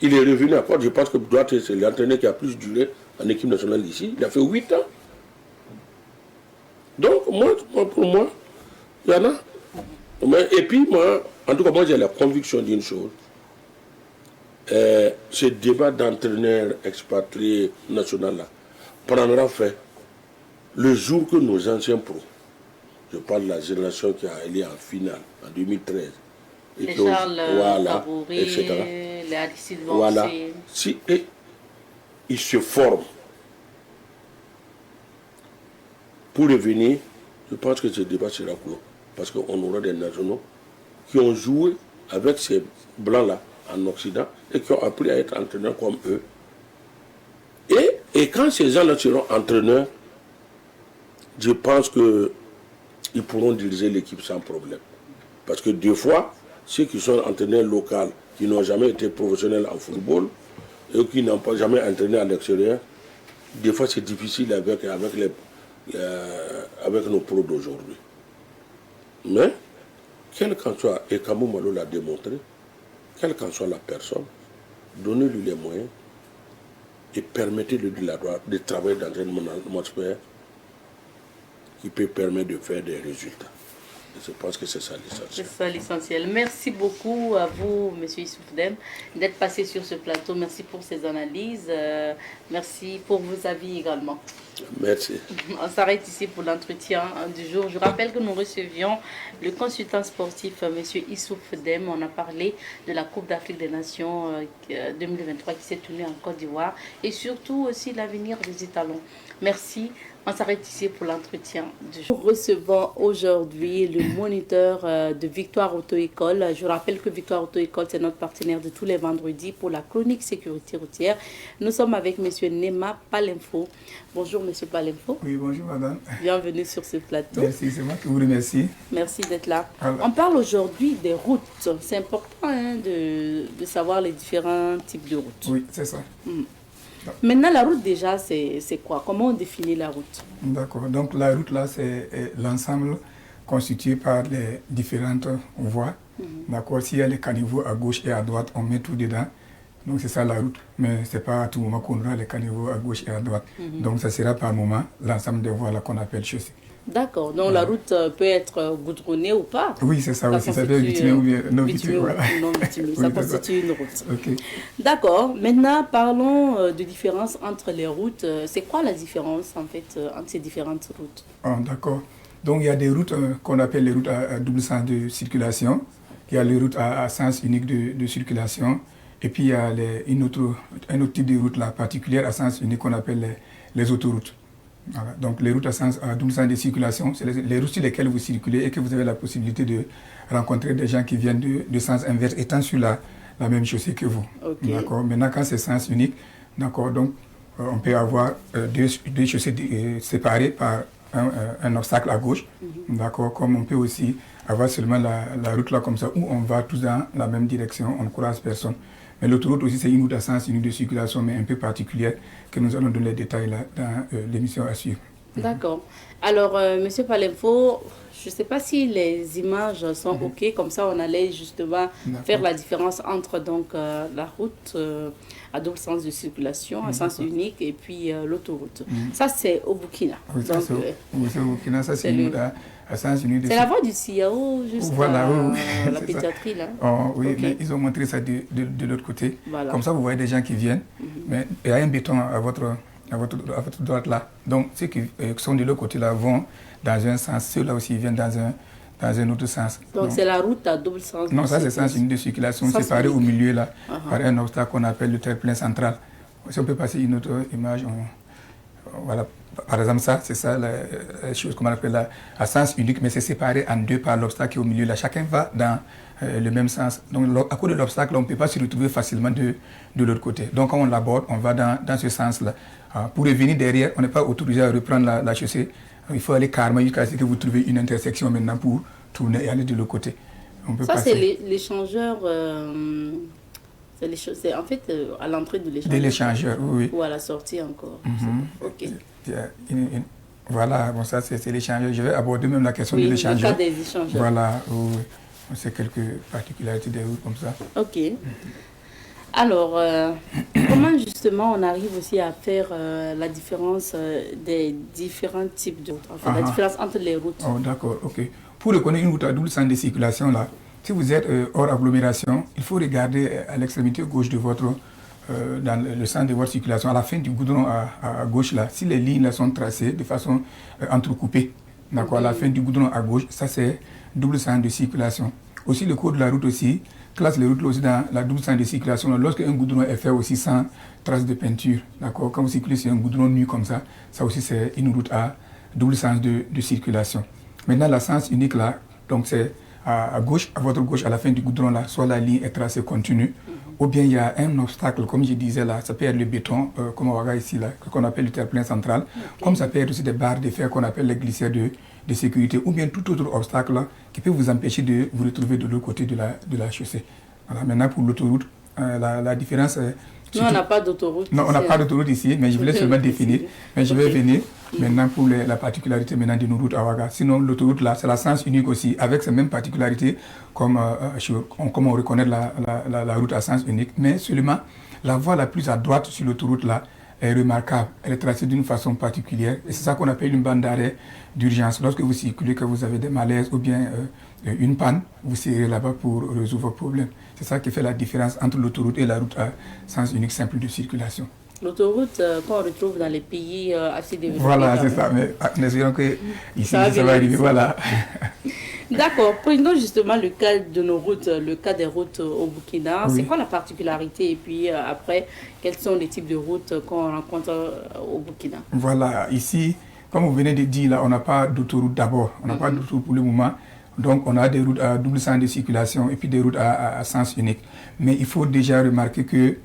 Il est revenu à quoi? Je pense que Douarte, c'est l'entraîneur qui a plus duré en équipe nationale ici. Il a fait 8 ans. Donc, pour moi, il y en a. Et puis, moi, en tout cas, moi, j'ai la conviction d'une chose. Ce débat d'entraîneur expatrié national là prendra fin le jour que nos anciens pros, je parle de la génération qui a allé en finale en 2013, et les Charles Abouré, etc. Les Alexis Voilà. Si ils se forment pour revenir, je pense que ce débat sera clos. Parce qu'on aura des nationaux qui ont joué avec ces blancs-là en Occident et qui ont appris à être entraîneurs comme eux. Et quand ces gens-là seront entraîneurs, je pense qu'ils pourront diriger l'équipe sans problème. Parce que des fois, ceux qui sont entraîneurs locaux, qui n'ont jamais été professionnels en football, et qui n'ont pas jamais entraîné à l'extérieur, des fois c'est difficile avec nos pros d'aujourd'hui. Mais, quel qu'en soit, et Kamou Malo l'a démontré, quelle qu'en soit la personne, donnez-lui les moyens et permettez-lui de travailler dans une atmosphère qui peut permettre de faire des résultats. Je pense que c'est ça l'essentiel. C'est ça l'essentiel. Merci beaucoup à vous, Monsieur Issouf Dem, d'être passé sur ce plateau. Merci pour ces analyses. Merci pour vos avis également. Merci. On s'arrête ici pour l'entretien du jour. Je rappelle que nous recevions le consultant sportif, Monsieur Issouf Dem. On a parlé de la Coupe d'Afrique des Nations 2023 qui s'est tenue en Côte d'Ivoire et surtout aussi l'avenir des étalons. Merci. On s'arrête ici pour l'entretien du jour. Nous recevons aujourd'hui le moniteur de Victoire Auto-École. Je rappelle que Victoire Auto-École, c'est notre partenaire de tous les vendredis pour la chronique sécurité routière. Nous sommes avec M. Nema Palenfo. Bonjour M. Palenfo. Oui, bonjour madame. Bienvenue sur ce plateau. Merci, c'est moi qui vous remercie. Merci d'être là. Alors, On parle aujourd'hui des routes. C'est important de savoir les différents types de routes. oui, c'est ça. Maintenant, la route déjà, c'est quoi? Comment on définit la route? D'accord. Donc la route là, c'est l'ensemble constitué par les différentes voies. D'accord. S'il y a les caniveaux à gauche et à droite, on met tout dedans. Donc c'est ça la route. Mais c'est pas à tout moment qu'on aura les caniveaux à gauche et à droite. Donc ça sera par moment l'ensemble des voies là qu'on appelle chaussée. D'accord. Donc la route peut être goudronnée ou pas? Oui, c'est ça aussi. Ça peut être bitumée ou bien non bitumée. Bitumée Voilà. ou non bitumée. Oui, Ça d'accord. constitue une route. Ok. D'accord. Maintenant, parlons de différence entre les routes. C'est quoi la différence en fait entre ces différentes routes? Ah, d'accord. Donc il y a des routes qu'on appelle les routes à double sens de circulation. Il y a les routes à sens unique de circulation. Et puis il y a un autre type de route là, particulière à sens unique qu'on appelle les autoroutes. Voilà. Donc les routes à double sens de circulation, c'est les routes sur lesquelles vous circulez et que vous avez la possibilité de rencontrer des gens qui viennent de sens inverse étant sur la même chaussée que vous. Ok. D'accord. Maintenant quand c'est sens unique, d'accord, donc on peut avoir deux chaussées séparées par un obstacle à gauche. D'accord. Comme on peut aussi avoir seulement la route là comme ça où on va tous dans la même direction, on ne croise personne. Mais l'autoroute aussi, c'est une route à sens unique de circulation, mais un peu particulière, que nous allons donner les détails là dans l'émission à suivre. D'accord. Alors, Monsieur Palenfo, je ne sais pas si les images sont OK, comme ça on allait justement faire la différence entre donc, la route à double sens de circulation, à sens unique, et puis l'autoroute. Ça, c'est au Burkina. Oui, ça, Donc, c'est au Burkina, ça c'est une route à sens unique de c'est la voie du CIAO, juste Voilà, oui, la c'est pédiatrie, là. Oh, oui, Ok. mais ils ont montré ça de l'autre côté. Voilà. Comme ça, vous voyez des gens qui viennent, mais il y a un béton à votre droite là. Donc, ceux qui sont de l'autre côté là vont dans un sens, ceux-là aussi viennent dans un autre sens. Donc, c'est la route à double sens. Non, de ça c'est circulation. sens unique de circulation, Sens séparé au unique. milieu là, par un obstacle qu'on appelle le terre-plein central. Si on peut passer une autre image, voilà. Par exemple, ça, c'est ça la chose qu'on appelle à sens unique, mais c'est séparé en deux par l'obstacle qui est au milieu là. Chacun va dans le même sens. Donc, à cause de l'obstacle, on ne peut pas se retrouver facilement de l'autre côté. Donc, quand on l'aborde, on va dans ce sens-là. Pour revenir derrière, on n'est pas autorisé à reprendre la chaussée. Il faut aller carrément jusqu'à ce que vous trouvez une intersection maintenant pour tourner et aller de l'autre côté. On peut Ça, passer. c'est l'échangeur. C'est en fait à l'entrée de l'échangeur. De l'échangeur, oui. Ou à la sortie encore. Ok. Il y a voilà, bon, ça c'est l'échangeur. Je vais aborder même la question Oui, de le cas l'échangeur. des échangeurs. Voilà, oui. C'est quelques particularités des routes comme ça. Ok. Alors, comment justement on arrive aussi à faire la différence des différents types de routes, enfin, la différence entre les routes? Oh, d'accord, ok. Pour reconnaître une route à double sens de circulation, là, si vous êtes hors agglomération, il faut regarder à l'extrémité gauche de votre, dans le sens de votre circulation, à la fin du goudron à gauche, là, si les lignes là, sont tracées de façon entrecoupée, d'accord, à la fin du goudron à gauche, ça c'est double sens de circulation. Aussi, le code de la route aussi classe les routes là, aussi dans la double sens de circulation. Lorsque un goudron est fait aussi sans trace de peinture, d'accord, quand vous circulez sur un goudron nu comme ça aussi c'est une route à double sens de circulation. Maintenant, la sens unique là, donc c'est à gauche, à votre gauche, à la fin du goudron là, soit la ligne est tracée continue, ou bien il y a un obstacle, comme je disais là, ça peut être le béton, comme on voit ici là, qu'on appelle le terre-plein central, comme ça peut être aussi des barres de fer qu'on appelle les glissières de sécurité, ou bien tout autre obstacle là, qui peut vous empêcher de vous retrouver de l'autre côté de la chaussée. Voilà. Maintenant, pour l'autoroute, la différence... Nous, on n'a pas d'autoroute. Non, on n'a pas d'autoroute ici, mais je voulais seulement définir. Mais je vais venir maintenant pour la particularité maintenant de nos routes à Ouaga. Sinon, l'autoroute là, c'est la sens unique aussi, avec ces mêmes particularités, comme on reconnaît la route à sens unique. Mais seulement, la voie la plus à droite sur l'autoroute là, est remarquable. Elle est tracée d'une façon particulière. Et c'est ça qu'on appelle une bande d'arrêt d'urgence. Lorsque vous circulez, que vous avez des malaises ou bien une panne, vous serez là-bas pour résoudre vos problèmes. C'est ça qui fait la différence entre l'autoroute et la route à sens unique simple de circulation. L'autoroute qu'on retrouve dans les pays assez développés. Voilà, c'est ça. Mais en espérant que ici, ça va arriver. Voilà. D'accord. Prenons justement le cas de nos routes, le cas des routes au Burkina. Oui. C'est quoi la particularité? Et puis après, quels sont les types de routes qu'on rencontre au Burkina? Voilà. Ici, comme vous venez de dire, là, on n'a pas d'autoroute d'abord. On n'a pas d'autoroute pour le moment. Donc, on a des routes à double sens de circulation et puis des routes à sens unique. Mais il faut déjà remarquer que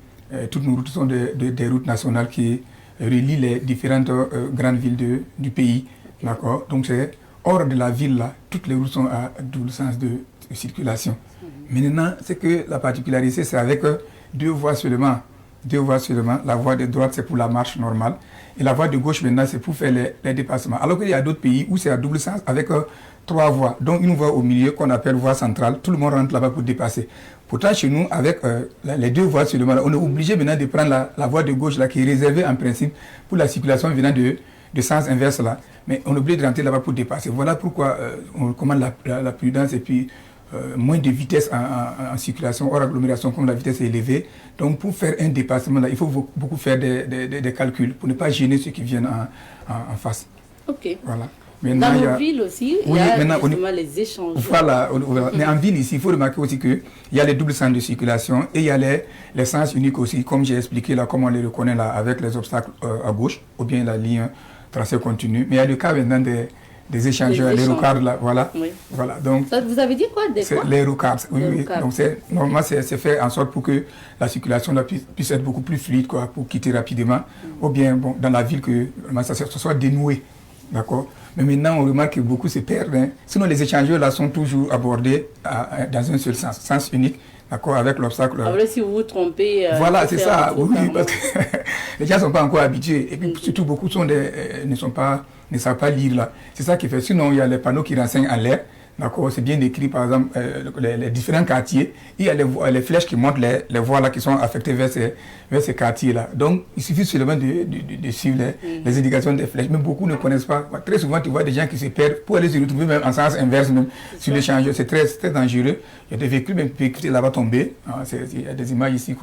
toutes nos routes sont des routes nationales qui relient les différentes grandes villes du pays. D'accord? Donc, c'est hors de la ville, là, toutes les routes sont à double sens de circulation. Maintenant, c'est que la particularité, c'est avec deux voies seulement. Deux voies seulement. La voie de droite, c'est pour la marche normale. Et la voie de gauche, maintenant, c'est pour faire les dépassements. Alors qu'il y a d'autres pays où c'est à double sens avec trois voies. Donc, une voie au milieu qu'on appelle voie centrale. Tout le monde rentre là-bas pour dépasser. Pourtant, chez nous, avec les deux voies seulement, on est obligé maintenant de prendre la voie de gauche là, qui est réservée en principe pour la circulation venant de sens inverse là. Mais on est obligé de rentrer là-bas pour dépasser. Voilà pourquoi on recommande la prudence et puis moins de vitesse en circulation, hors agglomération, comme la vitesse est élevée. Donc, pour faire un dépassement là, il faut beaucoup faire des calculs pour ne pas gêner ceux qui viennent en face. Ok. Voilà. Maintenant, dans nos villes aussi, il y a justement les échanges. Voilà, mais en ville ici, il faut remarquer aussi qu'il y a les doubles sens de circulation et il y a les sens uniques aussi, comme j'ai expliqué là, comme on les reconnaît là, avec les obstacles à gauche, ou bien la ligne tracée continue. Mais il y a le cas maintenant des échangeurs, les rocards là, voilà. Oui. Voilà, donc, ça, vous avez dit quoi, les rocards, oui. Donc normalement c'est fait en sorte pour que la circulation là, puisse être beaucoup plus fluide, quoi, pour quitter rapidement, ou bien bon, dans la ville que ça soit dénoué, d'accord. Mais maintenant, on remarque que beaucoup se perdent. Hein. Sinon, les échangeurs là sont toujours abordés dans un seul sens unique, d'accord, avec l'obstacle. Après, si vous vous trompez... voilà, c'est ça. Oui, parce que les gens ne sont pas encore habitués. Et puis, surtout, beaucoup ne savent pas lire là. C'est ça qui fait. Sinon, il y a les panneaux qui renseignent en l'air. D'accord, c'est bien décrit, par exemple, les différents quartiers. Il y a les flèches qui montrent les voies là, qui sont affectées vers ces quartiers-là. Donc, il suffit seulement de suivre les indications des flèches. Mais beaucoup ne connaissent pas. Très souvent, tu vois des gens qui se perdent pour aller se retrouver même en sens inverse, même sur l'échangeur. C'est très dangereux. Il y a des véhicules même qui là-bas tombés. Il y a des images ici.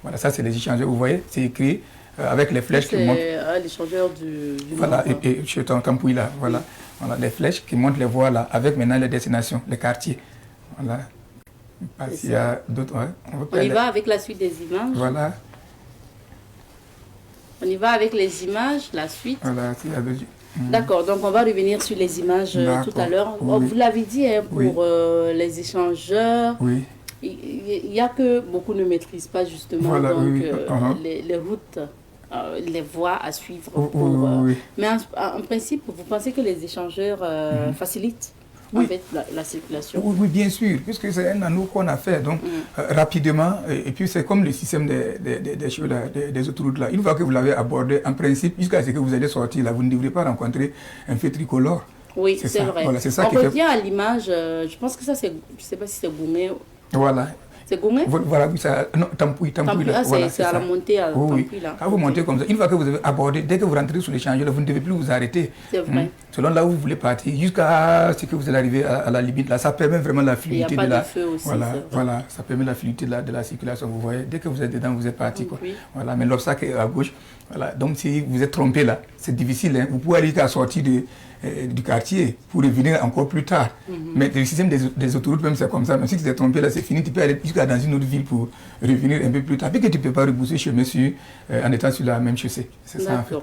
Voilà, ça, c'est les échangeurs. Vous voyez, c'est écrit avec les flèches qui montrent. C'est l'échangeur du voilà, et chez Tampouille, là, voilà. Voilà, les flèches qui montrent les voies là, avec maintenant les destinations, les quartiers. Voilà. Il y a d'autres. Ouais. On y va avec la suite des images. Voilà. On y va avec les images, la suite. Voilà, D'accord, donc on va revenir sur les images tout à l'heure. Oui. Vous l'avez dit, hein, pour les échangeurs. Oui. Il y a que beaucoup ne maîtrisent pas justement voilà, donc, les routes. Les voies à suivre. Mais en principe, vous pensez que les échangeurs facilitent en fait, la circulation? Oui, bien sûr, puisque c'est un anneau qu'on a fait donc, rapidement. Et puis c'est comme le système des autoroutes là. Une fois que vous l'avez abordé, en principe, jusqu'à ce que vous allez sortir là, vous ne devrez pas rencontrer un feu tricolore. Oui, c'est vrai. Voilà, c'est ça on revient à l'image, je pense que ça c'est, je ne sais pas si c'est Goumé. Voilà. C'est Goumé? Voilà, oui, ça, non, Tampouille là. Voilà, c'est à la montée à Tampouille là. Quand vous montez comme ça, une fois que vous avez abordé, dès que vous rentrez sur l'échangeur, vous ne devez plus vous arrêter. C'est vrai. Selon là où vous voulez partir, jusqu'à ce que vous allez arriver à la limite, là, ça permet vraiment la fluidité de la... feu aussi, voilà, ça permet la fluidité de la circulation, vous voyez. Dès que vous êtes dedans, vous êtes parti, quoi. Voilà, mais l'obstacle est à gauche. Voilà, donc si vous êtes trompé là, c'est difficile, hein. Vous pouvez aller à sortir du quartier pour revenir encore plus tard. Mais le système des autoroutes, même c'est comme ça, même si tu es trompé là, c'est fini, tu peux aller jusqu'à dans une autre ville pour revenir un peu plus tard. Puis que tu ne peux pas rebousser chemin en étant sur la même chaussée. C'est ça en fait.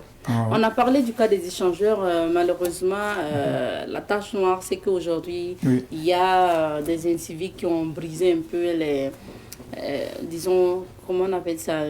On a parlé du cas des échangeurs. Malheureusement, la tache noire, c'est qu'aujourd'hui, il y a des inciviques qui ont brisé un peu les... disons, comment on appelle ça,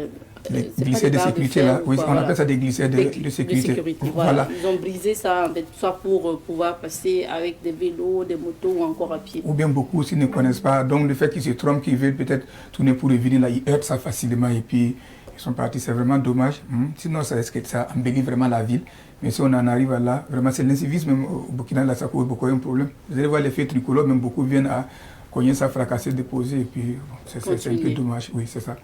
les glissés de sécurité là, oui, on appelle ça des glissés de sécurité. Voilà. Ils ont brisé ça en fait, soit pour pouvoir passer avec des vélos, des motos ou encore à pied. Ou bien beaucoup aussi ne connaissent pas, donc le fait qu'ils se trompent, qu'ils veulent peut-être tourner pour revenir là, ils heurtent ça facilement et puis ils sont partis, c'est vraiment dommage. Sinon ça risque, ça embellit vraiment la ville. Mais si on en arrive à là, vraiment c'est l'incivisme même au Burkina, là ça cause beaucoup un problème. Vous allez voir les faits tricolores, même beaucoup viennent à cogner ça, fracasser, déposer et puis c'est un peu dommage, oui c'est ça.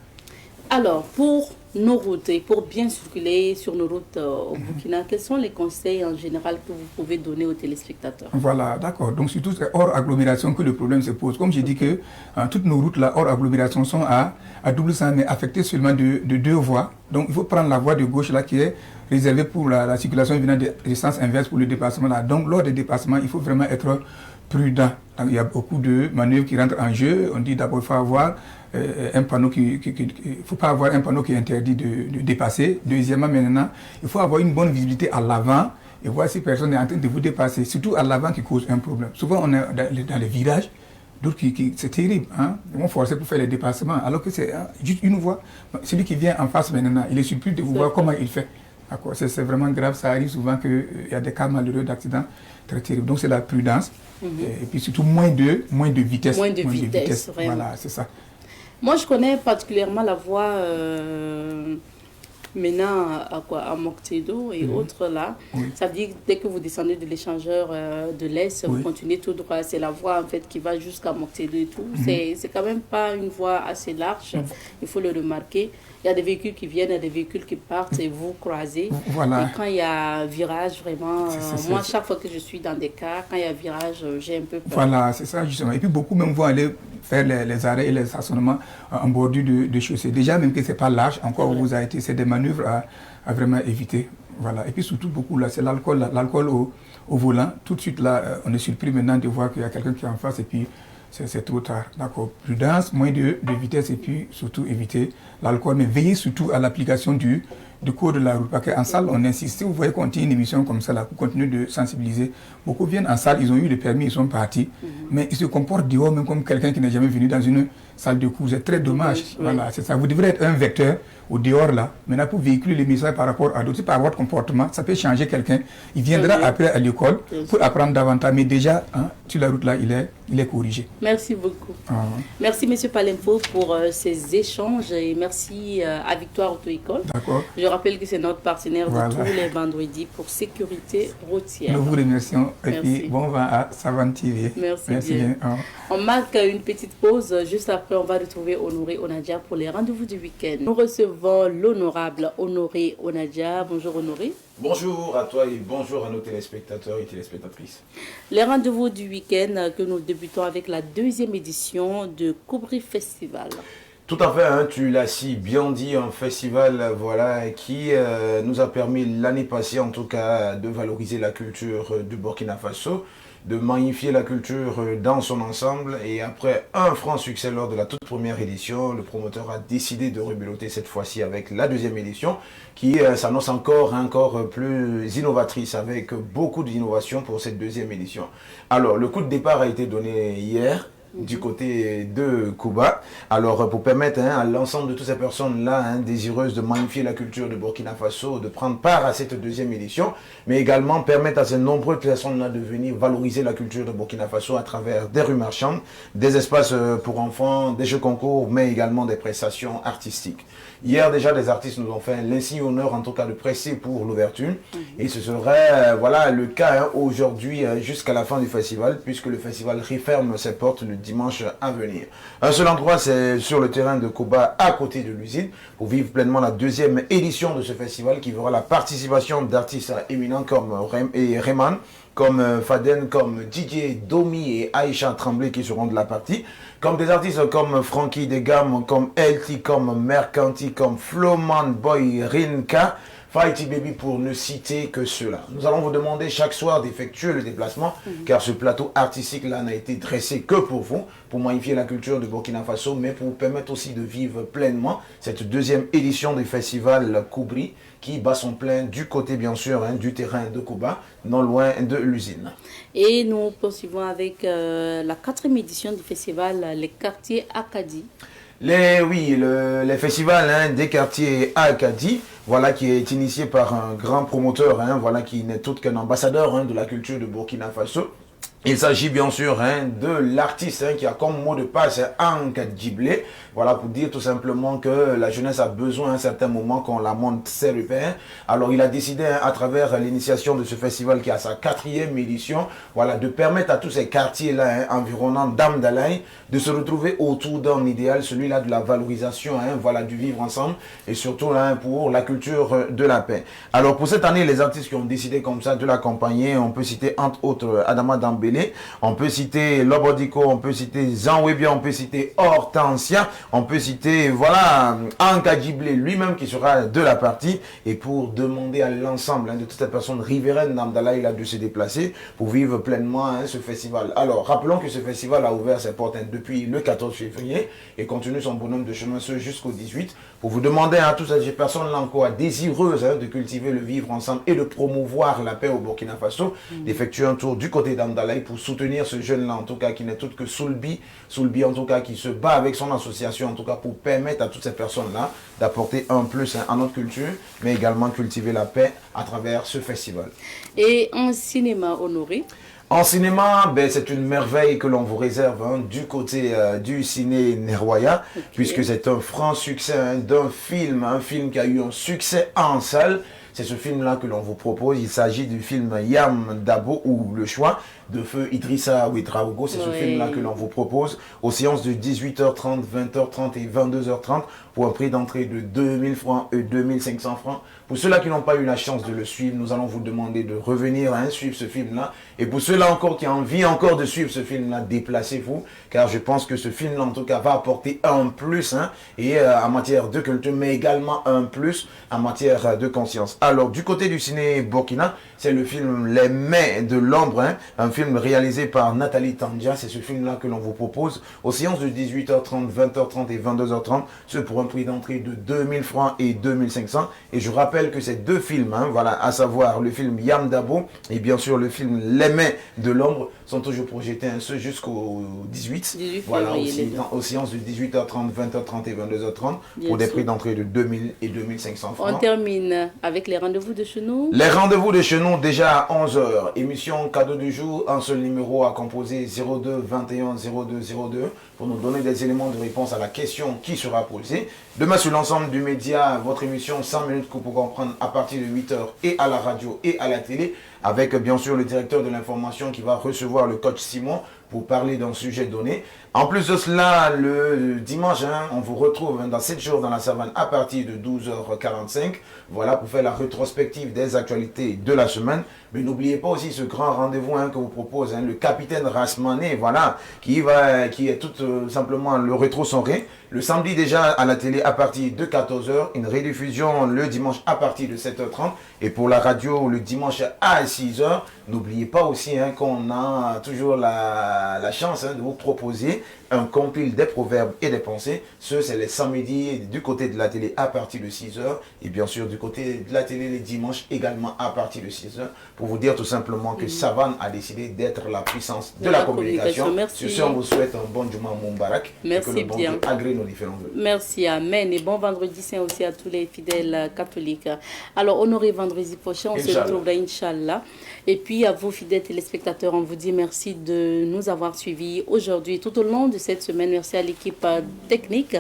Alors, pour nos routes et pour bien circuler sur nos routes au Burkina, quels sont les conseils en général que vous pouvez donner aux téléspectateurs? Voilà, d'accord. Donc surtout c'est hors agglomération que le problème se pose. Comme j'ai dit que toutes nos routes là, hors agglomération sont à double sens, mais affectées seulement de 2 voies. Donc il faut prendre la voie de gauche là qui est réservée pour la circulation venant des sens inverses pour le déplacement là. Donc lors des déplacements, il faut vraiment être prudent. Donc, il y a beaucoup de manœuvres qui rentrent en jeu. On dit d'abord qu'il faut avoir un panneau faut pas avoir un panneau qui interdit de dépasser. Deuxièmement, maintenant, il faut avoir une bonne visibilité à l'avant et voir si personne est en train de vous dépasser. Surtout à l'avant qui cause un problème. Souvent, on est dans les virages, d'autres c'est terrible. Hein? Ils vont forcer pour faire les dépassements, alors que c'est juste une voie. Celui qui vient en face maintenant, il est surpris de vous voir comment il fait. C'est vraiment grave. Ça arrive souvent qu'il y a des cas malheureux d'accidents très terribles. Donc, c'est la prudence. Et puis surtout, moins de vitesse. Moins de vitesse, vraiment. Voilà, c'est ça. Moi, je connais particulièrement la voie menant à Moctedo et autres là. Oui. Ça veut dire que dès que vous descendez de l'échangeur de l'Est, vous continuez tout droit. C'est la voie en fait qui va jusqu'à Moctedo et tout. C'est quand même pas une voie assez large, il faut le remarquer. Il y a des véhicules qui viennent, il y a des véhicules qui partent et vous croisez. Voilà. Et quand il y a virage, vraiment, moi, chaque fois que je suis dans des cars, quand il y a virage, j'ai un peu peur. Voilà, c'est ça justement. Et puis beaucoup même vont aller faire les arrêts et les stationnements en bordure de chaussée. Déjà, même que ce n'est pas large, encore vous avez été, c'est des manœuvres à vraiment éviter. Voilà. Et puis surtout, beaucoup là, c'est l'alcool au volant. Tout de suite là, on est surpris maintenant de voir qu'il y a quelqu'un qui est en face et puis c'est trop tard. D'accord. Prudence, moins de vitesse et puis surtout éviter l'alcool. Mais veillez surtout à l'application du code de la route. Parce qu'en salle, on insiste. Si vous voyez qu'on tient une émission comme ça, là, pour continuer de sensibiliser, beaucoup viennent en salle, ils ont eu le permis, ils sont partis. Mais ils se comportent dehors même comme quelqu'un qui n'est jamais venu dans une salle de cours. C'est très dommage. Voilà, c'est ça. Vous devrez être un vecteur au dehors là. Maintenant, pour véhiculer les messages par rapport à d'autres, par votre comportement, ça peut changer quelqu'un. Il viendra après à l'école pour apprendre davantage. Mais déjà, sur la route là, il est corrigé. Merci beaucoup. Merci M. Palempo pour ces échanges et merci à Victoire Auto-École. D'accord. Je rappelle que c'est notre partenaire de tous les vendredis pour sécurité routière. Nous vous remercions et puis bon vent à Savane TV. Merci bien. On marque une petite pause. Juste après, on va retrouver Honoré Onadia pour les rendez-vous du week-end. Nous recevons l'honorable Honoré Onadia. Bonjour Honoré. Bonjour à toi et bonjour à nos téléspectateurs et téléspectatrices. Les rendez-vous du week-end que nous débutons avec la 2e édition de Koubri Festival. Tout à fait, tu l'as si bien dit, un festival qui nous a permis l'année passée en tout cas de valoriser la culture du Burkina Faso, de magnifier la culture dans son ensemble. Et après un franc succès lors de la toute première édition, le promoteur a décidé de rebeloter cette fois-ci avec la 2e édition qui s'annonce encore plus innovatrice avec beaucoup d'innovations pour cette 2e édition. Alors, le coup de départ a été donné hier du côté de Cuba. Alors, pour permettre à l'ensemble de toutes ces personnes-là désireuses de magnifier la culture de Burkina Faso, de prendre part à cette 2e édition, mais également permettre à ces nombreuses personnes-là de venir valoriser la culture de Burkina Faso à travers des rues marchandes, des espaces pour enfants, des jeux concours, mais également des prestations artistiques. Hier, déjà, des artistes nous ont fait l'insigne honneur, en tout cas, de presser pour l'ouverture. Et ce serait le cas aujourd'hui jusqu'à la fin du festival, puisque le festival referme ses portes le dimanche à venir. Un seul endroit, c'est sur le terrain de Koba, à côté de l'usine, pour vivre pleinement la 2e édition de ce festival qui verra la participation d'artistes éminents comme Rayman, comme Faden, comme Didier, Domi et Aïcha Tremblay qui seront de la partie, comme des artistes comme Frankie Degam, comme LT, comme Mercanti, comme Flowman Boy, Rinka, Fighty Baby pour ne citer que ceux-là. Nous allons vous demander chaque soir d'effectuer le déplacement car ce plateau artistique-là n'a été dressé que pour vous, pour magnifier la culture de Burkina Faso, mais pour vous permettre aussi de vivre pleinement cette 2e édition du festival Koubri qui bat son plein du côté bien sûr du terrain de Cuba, non loin de l'usine. Et nous poursuivons avec la 4e édition du festival Les Quartiers Acadie. Les festivals des quartiers à Acadie, qui est initié par un grand promoteur, qui n'est autre qu'un ambassadeur de la culture de Burkina Faso. Il s'agit bien sûr de l'artiste qui a comme mot de passe Anka Djiblé. Voilà, pour dire tout simplement que la jeunesse a besoin à un certain moment qu'on la monte ses repères. Alors il a décidé à travers l'initiation de ce festival qui a sa 4e édition, voilà, de permettre à tous ces quartiers-là environnants d'Amdalaï de se retrouver autour d'un idéal, celui-là de la valorisation, voilà, du vivre ensemble et surtout pour la culture de la paix. Alors pour cette année, les artistes qui ont décidé comme ça de l'accompagner, on peut citer entre autres Adama Dambélé, on peut citer Lobodiko, on peut citer Zanwebia, on peut citer Hortensia, on peut citer, voilà, Anka Djiblé lui-même qui sera de la partie, et pour demander à l'ensemble de toutes ces personnes riveraines d'Amdalaï de se déplacer pour vivre pleinement ce festival. Alors, rappelons que ce festival a ouvert ses portes depuis le 14 février et continue son bonhomme de chemin jusqu'au 18, pour vous demander à toutes ces personnes-là encore désireuses de cultiver le vivre ensemble et de promouvoir la paix au Burkina Faso, d'effectuer un tour du côté d'Amdalaï pour soutenir ce jeune-là, en tout cas, qui n'est tout que Soulbi, en tout cas, qui se bat avec son association, en tout cas, pour permettre à toutes ces personnes-là d'apporter un plus à notre culture, mais également cultiver la paix à travers ce festival. Et en cinéma, Honoré? En cinéma, c'est une merveille que l'on vous réserve du côté du ciné Nerwaya, puisque c'est un franc succès d'un film, un film qui a eu un succès en salle. C'est ce film-là que l'on vous propose. Il s'agit du film Yam Dabo, ou Le Choix, de feu Idrissa Ouedraogo. C'est ce film-là que l'on vous propose aux séances de 18h30, 20h30 et 22h30 pour un prix d'entrée de 2000 francs et 2500 francs. Pour ceux-là qui n'ont pas eu la chance de le suivre, nous allons vous demander de revenir suivre ce film-là. Et pour ceux-là encore qui ont envie encore de suivre ce film-là, déplacez-vous, car je pense que ce film-là, en tout cas, va apporter un plus et en matière de culture, mais également un plus en matière de conscience. Alors, du côté du ciné Burkina, c'est le film Les Mains de l'Ombre, un film réalisé par Nathalie Tandja. C'est ce film-là que l'on vous propose aux séances de 18h30, 20h30 et 22h30, ce pour un prix d'entrée de 2000 francs et 2500. Et je rappelle que ces deux films, voilà, à savoir le film Yam Dabo et bien sûr le film Les Mains de l'Ombre, sont toujours projetés jusqu'au 18 voilà, aux séances de 18h30, 20h30 et 22h30 pour des prix d'entrée de 2000 et 2500 francs. On termine avec les rendez-vous de chez nous. Les rendez-vous de chez nous déjà à 11h. Émission cadeau du jour, un seul numéro à composer 02 21 02 02 pour nous donner des éléments de réponse à la question qui sera posée. Demain sur l'ensemble du média, votre émission 100 minutes pour comprendre à partir de 8h et à la radio et à la télé, avec bien sûr le directeur de l'information qui va recevoir le coach Simon pour parler d'un sujet donné. En plus de cela, le dimanche, on vous retrouve dans 7 jours dans la savane à partir de 12h45. Voilà, pour faire la rétrospective des actualités de la semaine. Mais n'oubliez pas aussi ce grand rendez-vous que vous propose le capitaine Rasmané, voilà, qui est tout simplement le rétro sonré. Le samedi déjà à la télé à partir de 14h, une rediffusion le dimanche à partir de 7h30 et pour la radio le dimanche à 6h. N'oubliez pas aussi qu'on a toujours la chance de vous proposer un compil des proverbes et des pensées. C'est les samedis du côté de la télé à partir de 6h et bien sûr du côté de la télé les dimanches également à partir de 6h pour vous dire tout simplement que Savane a décidé d'être la puissance de la communication. Sur ce, on vous souhaite un bon Juma Moubarak. Merci et que le bon bien. Dieu agrée nos différents vœux. Merci, amen. Et bon vendredi saint aussi à tous les fidèles catholiques. Alors, honoré vendredi prochain, on se retrouvera, Inch'Allah. Et puis, à vous, fidèles téléspectateurs, on vous dit merci de nous avoir suivis aujourd'hui tout au long de cette semaine. Merci à l'équipe technique,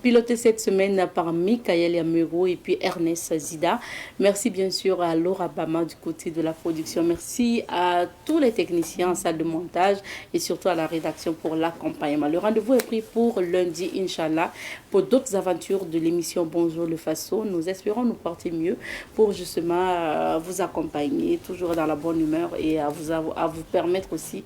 pilotée cette semaine par Mikaël Yamuro et puis Ernest Zida. Merci bien sûr à Laura Bama du côté de la production. Merci à tous les techniciens en salle de montage et surtout à la rédaction pour l'accompagnement. Le rendez-vous est pris pour lundi, Inch'Allah, pour d'autres aventures de l'émission Bonjour le Faso. Nous espérons nous porter mieux pour justement vous accompagner, toujours dans la bonne humeur et à vous permettre aussi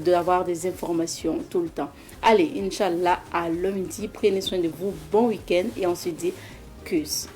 d'avoir des informations tout le temps. Allez, Inch'Allah, à lundi, prenez soin de vous, bon week-end et on se dit, cuss.